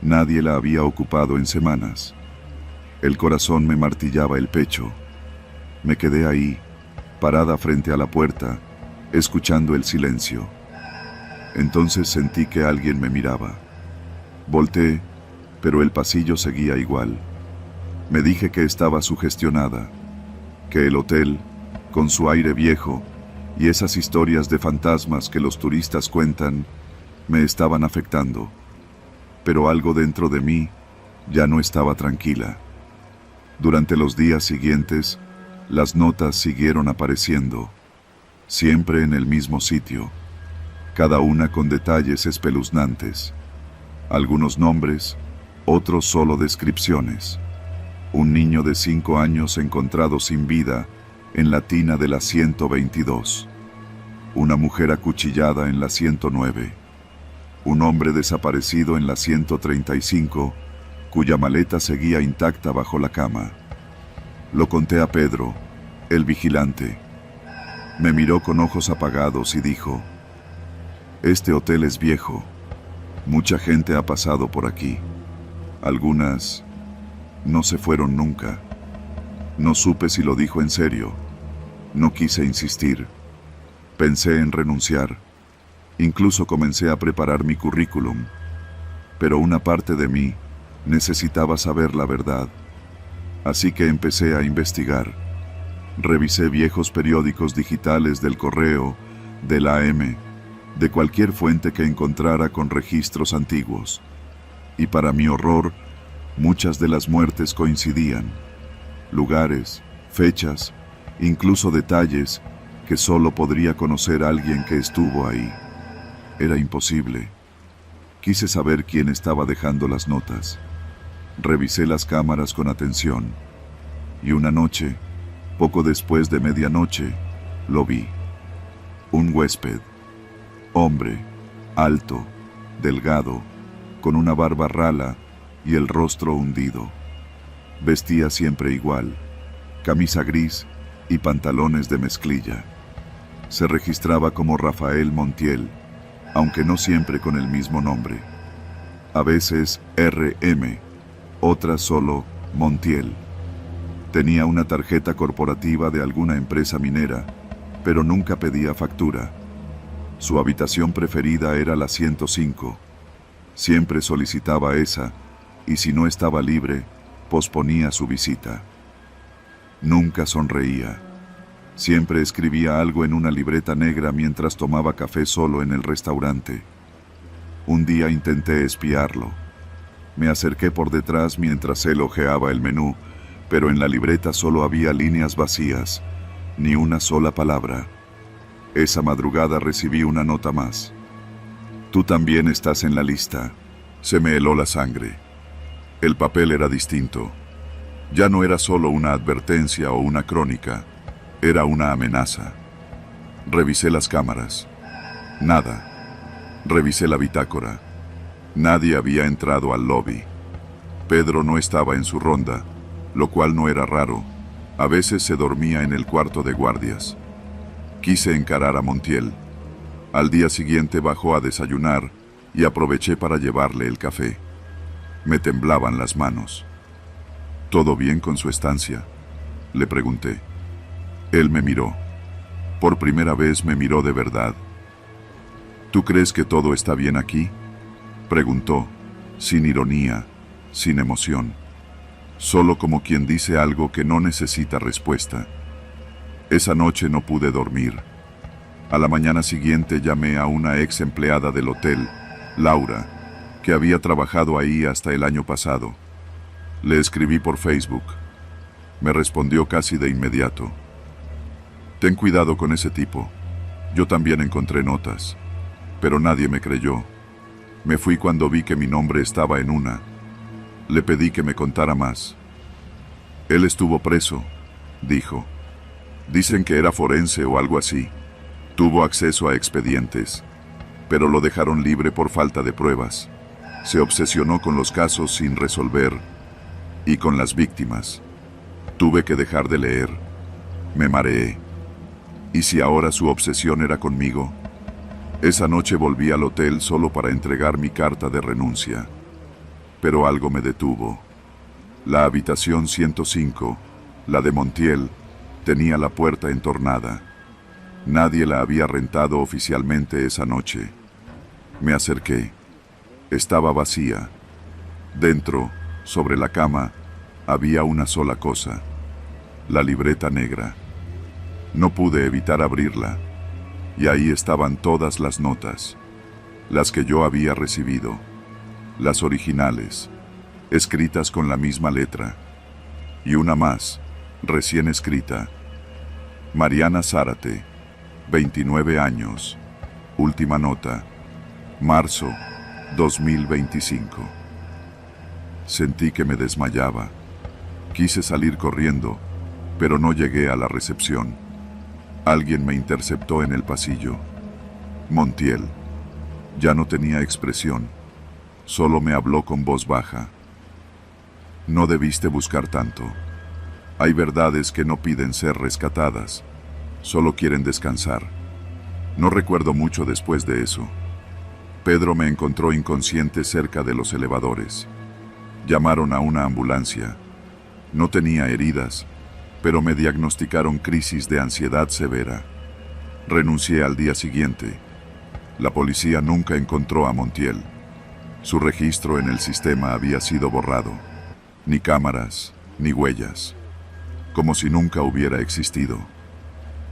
[SPEAKER 1] nadie la había ocupado en semanas. El corazón me martillaba el pecho. Me quedé ahí, parada frente a la puerta, escuchando el silencio. Entonces sentí que alguien me miraba. Volté, pero el pasillo seguía igual. Me dije que estaba sugestionada, que el hotel, con su aire viejo y esas historias de fantasmas que los turistas cuentan, me estaban afectando. Pero algo dentro de mí ya no estaba tranquila. Durante los días siguientes, las notas siguieron apareciendo, siempre en el mismo sitio, cada una con detalles espeluznantes. Algunos nombres, otros solo descripciones. Un niño de 5 años encontrado sin vida en la tina de la 122. Una mujer acuchillada en la 109. Un hombre desaparecido en la 135, cuya maleta seguía intacta bajo la cama. Lo conté a Pedro, el vigilante. Me miró con ojos apagados y dijo: «Este hotel es viejo. Mucha gente ha pasado por aquí. Algunas no se fueron nunca». No supe si lo dijo en serio. No quise insistir. Pensé en renunciar. Incluso comencé a preparar mi currículum. Pero una parte de mí necesitaba saber la verdad. Así que empecé a investigar. Revisé viejos periódicos digitales del correo, del AM, de cualquier fuente que encontrara con registros antiguos. Y para mi horror, muchas de las muertes coincidían. Lugares, fechas, incluso detalles que solo podría conocer alguien que estuvo ahí. Era imposible. Quise saber quién estaba dejando las notas. Revisé las cámaras con atención. Y una noche, poco después de medianoche, lo vi. Un huésped. Hombre, alto, delgado, con una barba rala y el rostro hundido. Vestía siempre igual, camisa gris y pantalones de mezclilla. Se registraba como Rafael Montiel, aunque no siempre con el mismo nombre. A veces RM, otras solo Montiel. Tenía una tarjeta corporativa de alguna empresa minera, pero nunca pedía factura. Su habitación preferida era la 105. Siempre solicitaba esa, y si no estaba libre, posponía su visita. Nunca sonreía. Siempre escribía algo en una libreta negra mientras tomaba café solo en el restaurante. Un día intenté espiarlo. Me acerqué por detrás mientras él hojeaba el menú, pero en la libreta solo había líneas vacías, ni una sola palabra. Esa madrugada recibí una nota más. Tú también estás en la lista. Se me heló la sangre. El papel era distinto. Ya no era solo una advertencia o una crónica, era una amenaza. Revisé las cámaras. Nada. Revisé la bitácora. Nadie había entrado al lobby. Pedro no estaba en su ronda, lo cual no era raro. A veces se dormía en el cuarto de guardias. Quise encarar a Montiel. Al día siguiente bajó a desayunar y aproveché para llevarle el café. Me temblaban las manos. ¿Todo bien con su estancia?, le pregunté. Él me miró. Por primera vez me miró de verdad. ¿Tú crees que todo está bien aquí?, preguntó, sin ironía, sin emoción. Solo como quien dice algo que no necesita respuesta. Esa noche no pude dormir. A la mañana siguiente llamé a una ex empleada del hotel, Laura, que había trabajado ahí hasta el año pasado. Le escribí por Facebook. Me respondió casi de inmediato. Ten cuidado con ese tipo. Yo también encontré notas, pero nadie me creyó. Me fui cuando vi que mi nombre estaba en una. Le pedí que me contara más. Él estuvo preso, dijo. Dicen que era forense o algo así. Tuvo acceso a expedientes, pero lo dejaron libre por falta de pruebas. Se obsesionó con los casos sin resolver y con las víctimas. Tuve que dejar de leer. Me mareé. ¿Y si ahora su obsesión era conmigo? Esa noche volví al hotel solo para entregar mi carta de renuncia. Pero algo me detuvo. La habitación 105, la de Montiel, tenía la puerta entornada. Nadie la había rentado oficialmente esa noche. Me acerqué. Estaba vacía. Dentro, sobre la cama, había una sola cosa: la libreta negra. No pude evitar abrirla, y ahí estaban todas las notas, las que yo había recibido, las originales, escritas con la misma letra, y una más, recién escrita. Mariana Zárate, 29 años, última nota, marzo 2025. Sentí que me desmayaba. Quise salir corriendo, pero no llegué a la recepción. Alguien me interceptó en el pasillo. Montiel. Ya no tenía expresión. Solo me habló con voz baja. No debiste buscar tanto. Hay verdades que no piden ser rescatadas. Solo quieren descansar. No recuerdo mucho después de eso. Pedro me encontró inconsciente cerca de los elevadores. Llamaron a una ambulancia. No tenía heridas, pero me diagnosticaron crisis de ansiedad severa. Renuncié al día siguiente. La policía nunca encontró a Montiel. Su registro en el sistema había sido borrado. Ni cámaras, ni huellas. Como si nunca hubiera existido.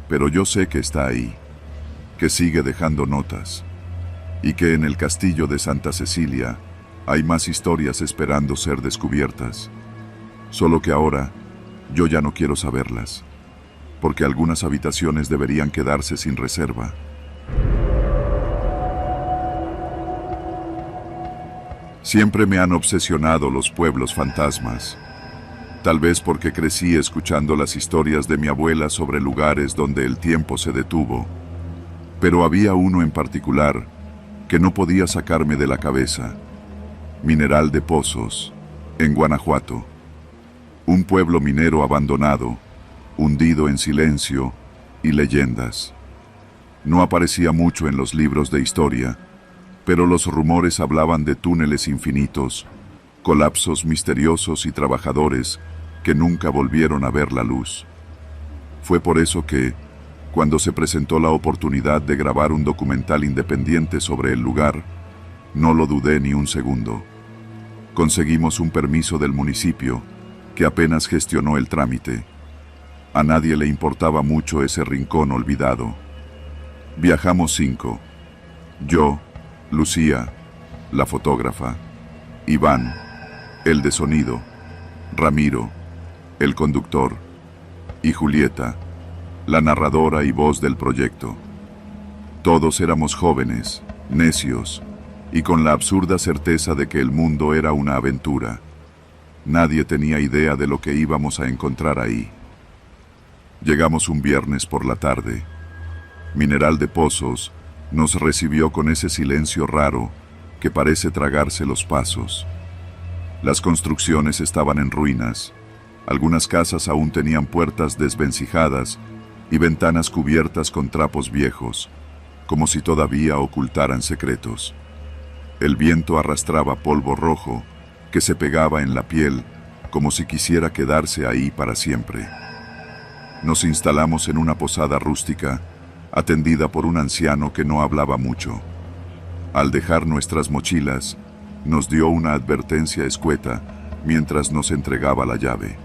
[SPEAKER 1] Pero yo sé que está ahí, que sigue dejando notas, y que en el castillo de Santa Cecilia hay más historias esperando ser descubiertas. Solo que ahora yo ya no quiero saberlas, porque algunas habitaciones deberían quedarse sin reserva. Siempre me han obsesionado los pueblos fantasmas. Tal vez porque crecí escuchando las historias de mi abuela sobre lugares donde el tiempo se detuvo. Pero había uno en particular que no podía sacarme de la cabeza. Mineral de Pozos, en Guanajuato. Un pueblo minero abandonado, hundido en silencio y leyendas. No aparecía mucho en los libros de historia, pero los rumores hablaban de túneles infinitos, colapsos misteriosos y trabajadores que nunca volvieron a ver la luz. Fue por eso que, cuando se presentó la oportunidad de grabar un documental independiente sobre el lugar, No lo dudé ni un segundo. Conseguimos un permiso del municipio, que apenas gestionó el trámite. A nadie le importaba mucho ese rincón olvidado. Viajamos 5. Yo, Lucía, la fotógrafa, Iván, el de sonido, Ramiro, el conductor, y Julieta, la narradora y voz del proyecto. Todos éramos jóvenes, necios, y con la absurda certeza de que el mundo era una aventura. Nadie tenía idea de lo que íbamos a encontrar ahí. Llegamos un viernes por la tarde. Mineral de Pozos nos recibió con ese silencio raro que parece tragarse los pasos. Las construcciones estaban en ruinas. Algunas casas aún tenían puertas desvencijadas y ventanas cubiertas con trapos viejos, como si todavía ocultaran secretos. El viento arrastraba polvo rojo que se pegaba en la piel como si quisiera quedarse ahí para siempre. Nos instalamos en una posada rústica, atendida por un anciano que no hablaba mucho. Al dejar nuestras mochilas, nos dio una advertencia escueta mientras nos entregaba la llave.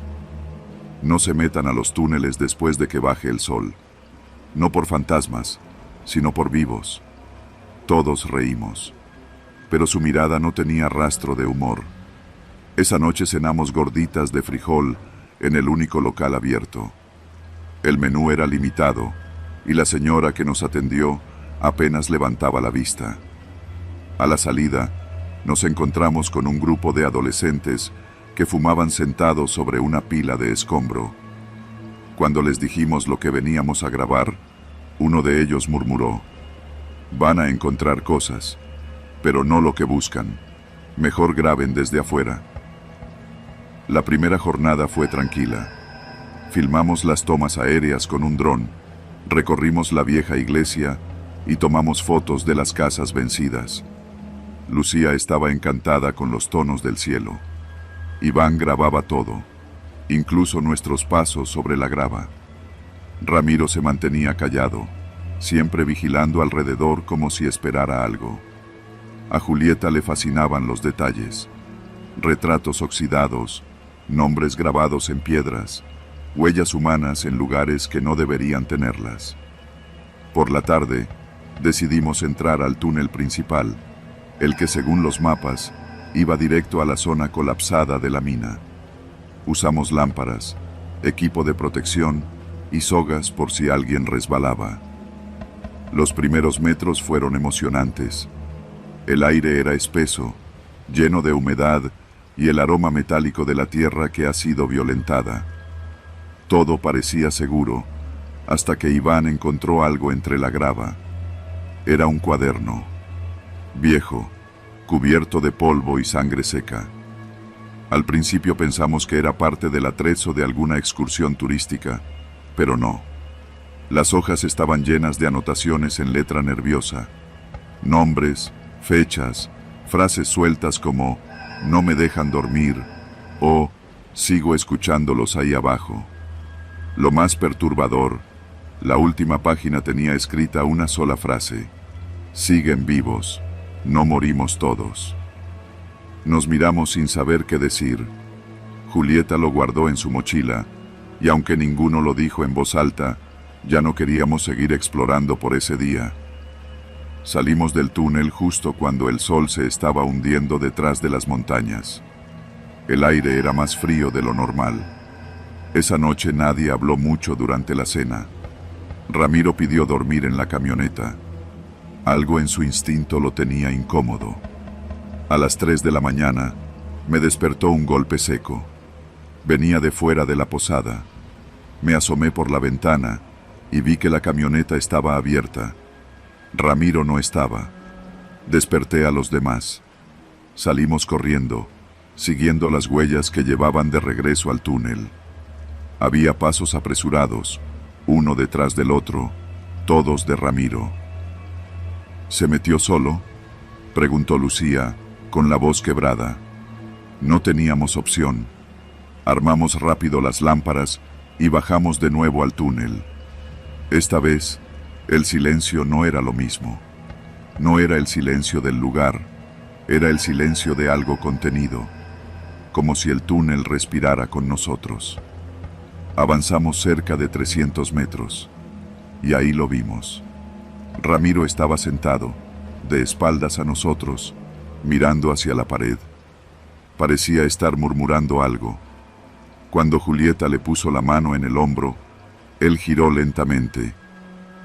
[SPEAKER 1] No se metan a los túneles después de que baje el sol. No por fantasmas, sino por vivos. Todos reímos, pero su mirada no tenía rastro de humor. Esa noche cenamos gorditas de frijol en el único local abierto. El menú era limitado y la señora que nos atendió apenas levantaba la vista. A la salida, nos encontramos con un grupo de adolescentes que fumaban sentados sobre una pila de escombro. Cuando les dijimos lo que veníamos a grabar, uno de ellos murmuró: «Van a encontrar cosas, pero no lo que buscan. Mejor graben desde afuera». La primera jornada fue tranquila. Filmamos las tomas aéreas con un dron, recorrimos la vieja iglesia y tomamos fotos de las casas vencidas. Lucía estaba encantada con los tonos del cielo. Iván grababa todo, incluso nuestros pasos sobre la grava. Ramiro se mantenía callado, siempre vigilando alrededor como si esperara algo. A Julieta le fascinaban los detalles: retratos oxidados, nombres grabados en piedras, huellas humanas en lugares que no deberían tenerlas. Por la tarde, decidimos entrar al túnel principal, el que según los mapas iba directo a la zona colapsada de la mina. Usamos lámparas, equipo de protección y sogas por si alguien resbalaba. Los primeros metros fueron emocionantes. El aire era espeso, lleno de humedad y el aroma metálico de la tierra que ha sido violentada. Todo parecía seguro, hasta que Iván encontró algo entre la grava. Era un cuaderno, viejo, cubierto de polvo y sangre seca. Al principio pensamos que era parte del atrezo de alguna excursión turística, pero no. Las hojas estaban llenas de anotaciones en letra nerviosa. Nombres, fechas, frases sueltas como «no me dejan dormir» o «sigo escuchándolos ahí abajo». Lo más perturbador, la última página tenía escrita una sola frase: «Siguen vivos, no morimos todos». Nos miramos sin saber qué decir. Julieta lo guardó en su mochila, y aunque ninguno lo dijo en voz alta, ya no queríamos seguir explorando por ese día. Salimos del túnel justo cuando el sol se estaba hundiendo detrás de las montañas. El aire era más frío de lo normal. Esa noche nadie habló mucho durante la cena. Ramiro pidió dormir en la camioneta. Algo en su instinto lo tenía incómodo. A las 3 de la mañana, me despertó un golpe seco. Venía de fuera de la posada. Me asomé por la ventana y vi que la camioneta estaba abierta. Ramiro no estaba. Desperté a los demás. Salimos corriendo, siguiendo las huellas que llevaban de regreso al túnel. Había pasos apresurados, uno detrás del otro, todos de Ramiro. ¿Se metió solo?, preguntó Lucía, con la voz quebrada. No teníamos opción. Armamos rápido las lámparas y bajamos de nuevo al túnel. Esta vez, el silencio no era lo mismo. No era el silencio del lugar, Era el silencio de algo contenido, como si el túnel respirara con nosotros. Avanzamos cerca de 300 metros, y ahí lo vimos. Ramiro estaba sentado, de espaldas a nosotros, mirando hacia la pared. Parecía estar murmurando algo. Cuando Julieta le puso la mano en el hombro, él giró lentamente,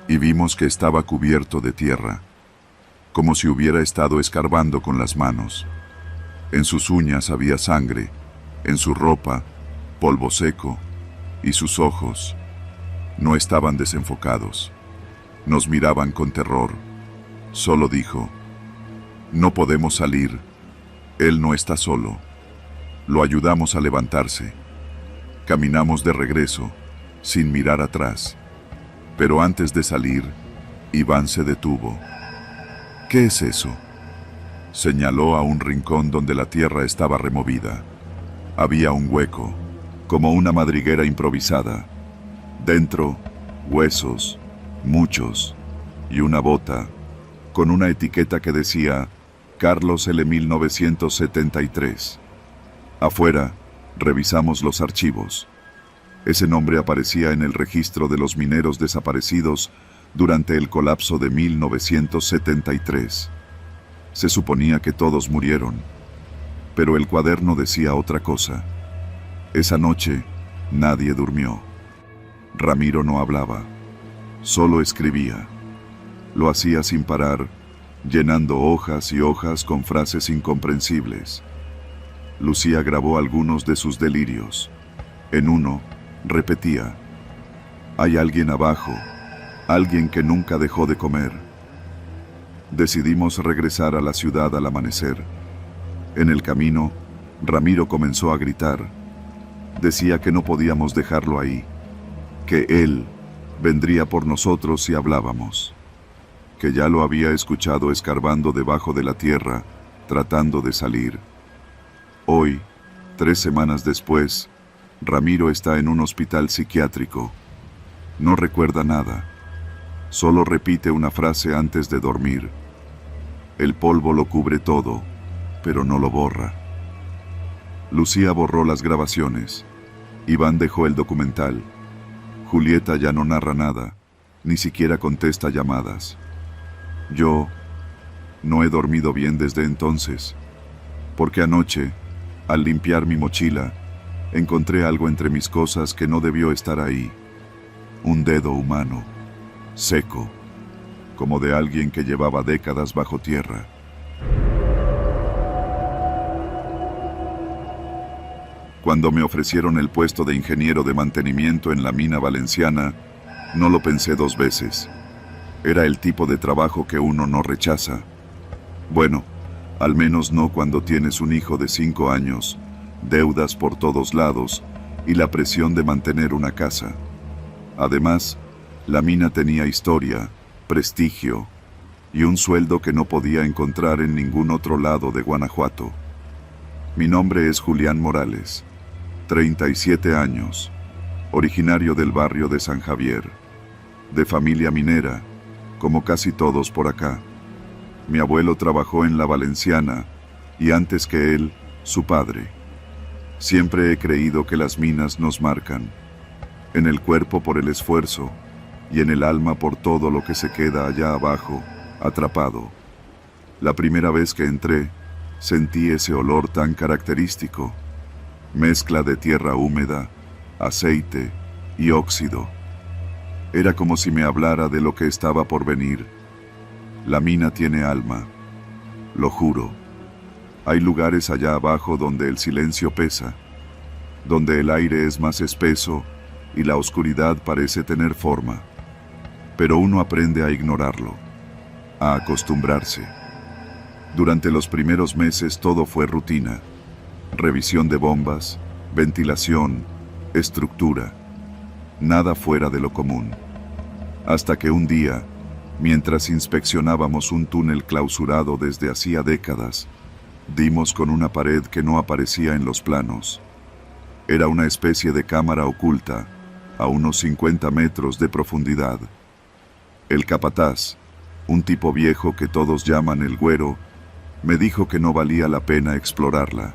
[SPEAKER 1] y vimos que estaba cubierto de tierra, como si hubiera estado escarbando con las manos. En sus uñas había sangre, en su ropa, polvo seco, y sus ojos no estaban desenfocados. Nos miraban con terror. Solo dijo: "No podemos salir. Él no está solo". Lo ayudamos a levantarse. Caminamos de regreso, sin mirar atrás. Pero antes de salir, Iván se detuvo. ¿Qué es eso? Señaló a un rincón donde la tierra estaba removida. Había un hueco, como una madriguera improvisada. Dentro, huesos, muchos, y una bota, con una etiqueta que decía Carlos L. 1973. Afuera, revisamos los archivos. Ese nombre aparecía en el registro de los mineros desaparecidos durante el colapso de 1973. Se suponía que todos murieron, pero el cuaderno decía otra cosa. Esa noche, nadie durmió. Ramiro no hablaba, solo escribía. Lo hacía sin parar, llenando hojas y hojas con frases incomprensibles. Lucía grabó algunos de sus delirios. En uno, repetía: "Hay alguien abajo, alguien que nunca dejó de comer". Decidimos regresar a la ciudad al amanecer. En el camino, Ramiro comenzó a gritar. Decía que no podíamos dejarlo ahí, que él vendría por nosotros si hablábamos, que ya lo había escuchado escarbando debajo de la tierra, tratando de salir. Hoy, 3 semanas después, Ramiro está en un hospital psiquiátrico. No recuerda nada. Solo repite una frase antes de dormir. El polvo lo cubre todo, pero no lo borra. Lucía borró las grabaciones. Iván dejó el documental. Julieta ya no narra nada, ni siquiera contesta llamadas. Yo no he dormido bien desde entonces, porque anoche, al limpiar mi mochila, encontré algo entre mis cosas que no debió estar ahí. Un dedo humano, seco, como de alguien que llevaba décadas bajo tierra. Cuando me ofrecieron el puesto de ingeniero de mantenimiento en la mina valenciana, no lo pensé 2 veces. Era el tipo de trabajo que uno no rechaza. Bueno, al menos no cuando tienes un hijo de 5 años, deudas por todos lados y la presión de mantener una casa. Además, la mina tenía historia, prestigio y un sueldo que no podía encontrar en ningún otro lado de Guanajuato. Mi nombre es Julián Morales, 37 años, originario del barrio de San Javier, de familia minera, como casi todos por acá. Mi abuelo trabajó en la Valenciana y antes que él, su padre. Siempre he creído que las minas nos marcan, en el cuerpo por el esfuerzo y en el alma por todo lo que se queda allá abajo, atrapado. La primera vez que entré, sentí ese olor tan característico, mezcla de tierra húmeda, aceite y óxido. Era como si me hablara de lo que estaba por venir. La mina tiene alma, lo juro. Hay lugares allá abajo donde el silencio pesa, donde el aire es más espeso y la oscuridad parece tener forma. Pero uno aprende a ignorarlo, a acostumbrarse. Durante los primeros meses todo fue rutina. Revisión de bombas, ventilación, estructura. Nada fuera de lo común. Hasta que un día, mientras inspeccionábamos un túnel clausurado desde hacía décadas, dimos con una pared que no aparecía en los planos. Era una especie de cámara oculta, a unos 50 metros de profundidad. El capataz, un tipo viejo que todos llaman el Güero, Me dijo que no valía la pena explorarla,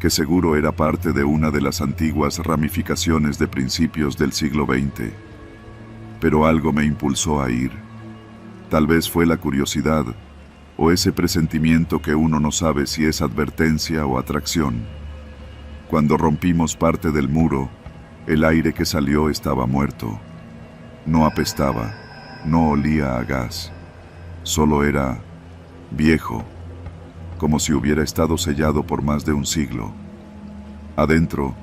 [SPEAKER 1] que seguro era parte de una de las antiguas ramificaciones de principios del siglo XX. Pero algo me impulsó a ir. Tal vez fue la curiosidad, o ese presentimiento que uno no sabe si es advertencia o atracción. Cuando rompimos parte del muro, el aire que salió estaba muerto. No apestaba, no olía a gas. Solo era viejo, como si hubiera estado sellado por más de un siglo. Adentro,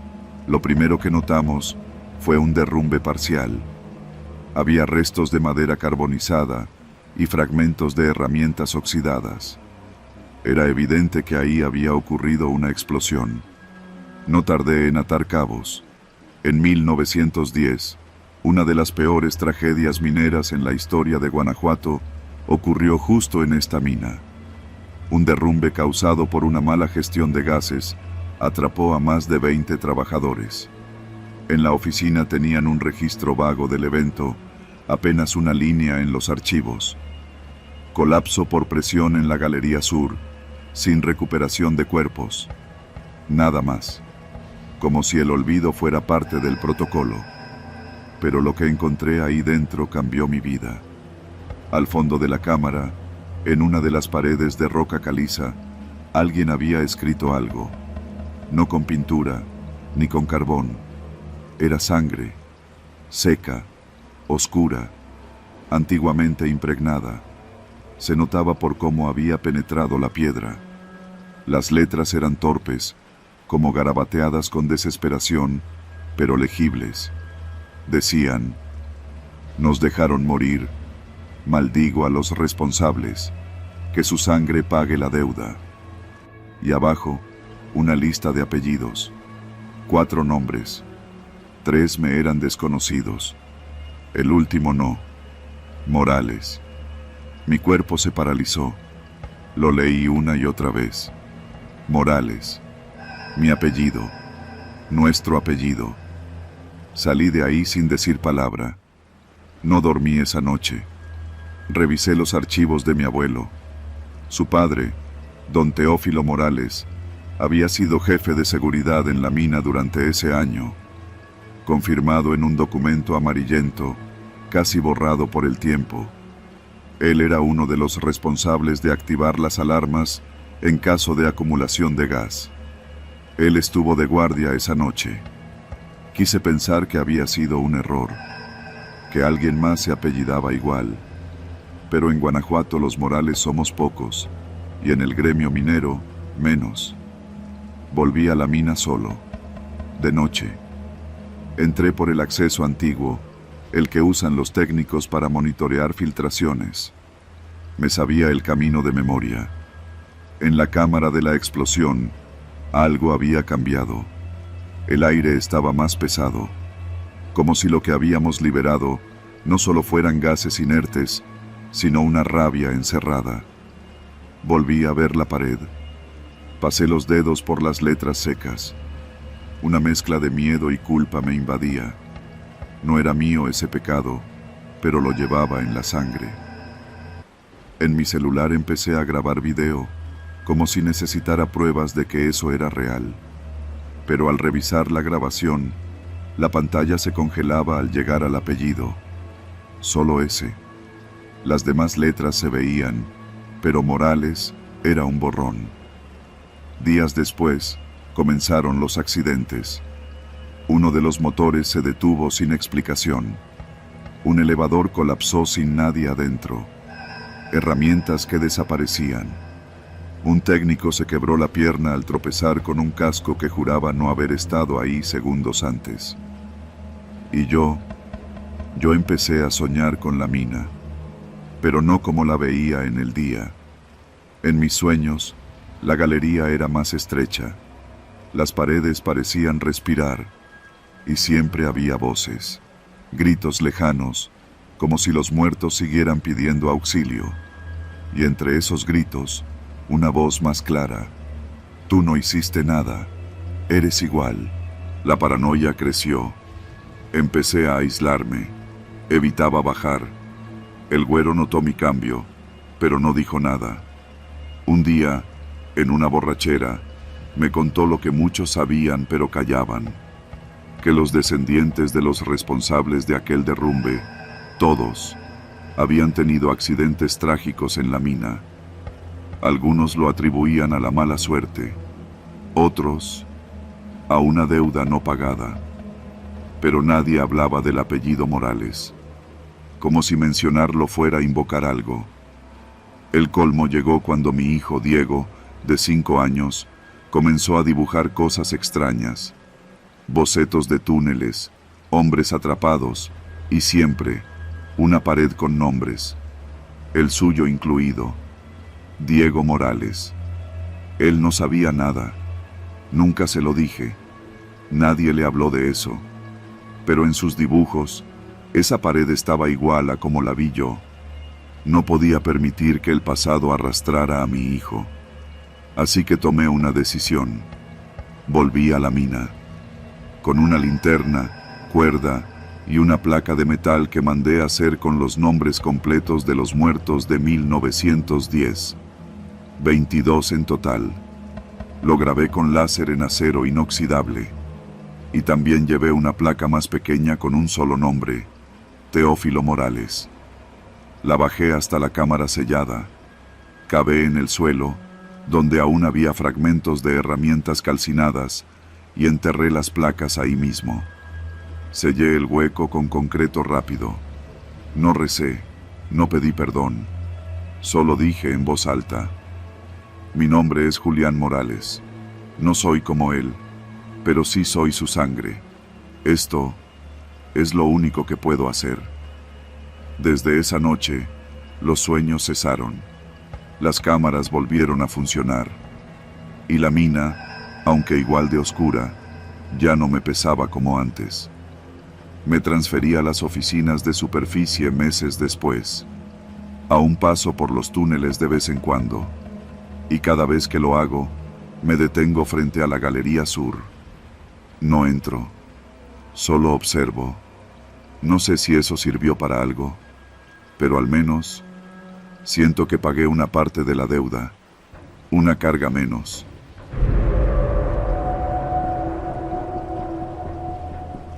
[SPEAKER 1] lo primero que notamos fue un derrumbe parcial. Había restos de madera carbonizada y fragmentos de herramientas oxidadas. Era evidente que ahí había ocurrido una explosión. No tardé en atar cabos. En 1910, una de las peores tragedias mineras en la historia de Guanajuato ocurrió justo en esta mina. Un derrumbe causado por una mala gestión de gases atrapó a más de 20 trabajadores. En la oficina tenían un registro vago del evento, apenas una línea en los archivos. Colapso por presión en la Galería Sur, sin recuperación de cuerpos. Nada más. Como si el olvido fuera parte del protocolo. Pero lo que encontré ahí dentro cambió mi vida. Al fondo de la cámara, en una de las paredes de roca caliza, alguien había escrito algo. No con pintura, ni con carbón. Era sangre, seca, oscura, antiguamente impregnada. Se notaba por cómo había penetrado la piedra. Las letras eran torpes, como garabateadas con desesperación, pero legibles. Decían: nos dejaron morir, maldigo a los responsables, que su sangre pague la deuda. Y abajo, una lista de apellidos, 4 nombres, 3 me eran desconocidos, el último no, Morales. Mi cuerpo se paralizó, lo leí una y otra vez. Morales, mi apellido, nuestro apellido. Salí de ahí sin decir palabra. No dormí esa noche. Revisé los archivos de mi abuelo. Su padre, don Teófilo Morales, había sido jefe de seguridad en la mina durante ese año, confirmado en un documento amarillento, casi borrado por el tiempo. Él era uno de los responsables de activar las alarmas en caso de acumulación de gas. Él estuvo de guardia esa noche. Quise pensar que había sido un error, que alguien más se apellidaba igual. Pero en Guanajuato los Morales somos pocos, y en el gremio minero, menos. Volví a la mina solo, de noche. Entré por el acceso antiguo, el que usan los técnicos para monitorear filtraciones. Me sabía el camino de memoria. En la cámara de la explosión, algo había cambiado. El aire estaba más pesado, como si lo que habíamos liberado no solo fueran gases inertes, sino una rabia encerrada. Volví a ver la pared. Pasé los dedos por las letras secas. Una mezcla de miedo y culpa me invadía. No era mío ese pecado, pero lo llevaba en la sangre. En mi celular empecé a grabar video, como si necesitara pruebas de que eso era real. Pero al revisar la grabación, la pantalla se congelaba al llegar al apellido. Solo ese. Las demás letras se veían, pero Morales era un borrón. Días después, comenzaron los accidentes. Uno de los motores se detuvo sin explicación. Un elevador colapsó sin nadie adentro. Herramientas que desaparecían. Un técnico se quebró la pierna al tropezar con un casco que juraba no haber estado ahí segundos antes. Y yo empecé a soñar con la mina, pero no como la veía en el día. En mis sueños, la galería era más estrecha. Las paredes parecían respirar, y siempre había voces, gritos lejanos, como si los muertos siguieran pidiendo auxilio. Y entre esos gritos, una voz más clara: tú no hiciste nada, eres igual. La paranoia creció. Empecé a aislarme, evitaba bajar. El güero notó mi cambio, pero no dijo nada. Un día, en una borrachera, me contó lo que muchos sabían pero callaban, que los descendientes de los responsables de aquel derrumbe, todos, habían tenido accidentes trágicos en la mina. Algunos lo atribuían a la mala suerte, otros a una deuda no pagada, pero nadie hablaba del apellido Morales, como si mencionarlo fuera invocar algo. El colmo llegó cuando mi hijo Diego, de 5 años, comenzó a dibujar cosas extrañas, bocetos de túneles, hombres atrapados y siempre una pared con nombres, el suyo incluido, Diego Morales. Él no sabía nada, nunca se lo dije, nadie le habló de eso, pero en sus dibujos, esa pared estaba igual a como la vi yo. No podía permitir que el pasado arrastrara a mi hijo, así que tomé una decisión. Volví a la mina, con una linterna, cuerda y una placa de metal que mandé hacer con los nombres completos de los muertos de 1910. 22 en total. Lo grabé con láser en acero inoxidable. Y también llevé una placa más pequeña con un solo nombre, Teófilo Morales. La bajé hasta la cámara sellada. Cavé en el suelo, donde aún había fragmentos de herramientas calcinadas, y enterré las placas ahí mismo. Sellé el hueco con concreto rápido. No recé, no pedí perdón. Solo dije en voz alta: mi nombre es Julián Morales. No soy como él, pero sí soy su sangre. Esto es lo único que puedo hacer. Desde esa noche, los sueños cesaron. Las cámaras volvieron a funcionar. Y la mina, aunque igual de oscura, ya no me pesaba como antes. Me transferí a las oficinas de superficie meses después. Aún paso por los túneles de vez en cuando. Y cada vez que lo hago, me detengo frente a la Galería Sur. No entro, solo observo. No sé si eso sirvió para algo, pero al menos siento que pagué una parte de la deuda, una carga menos.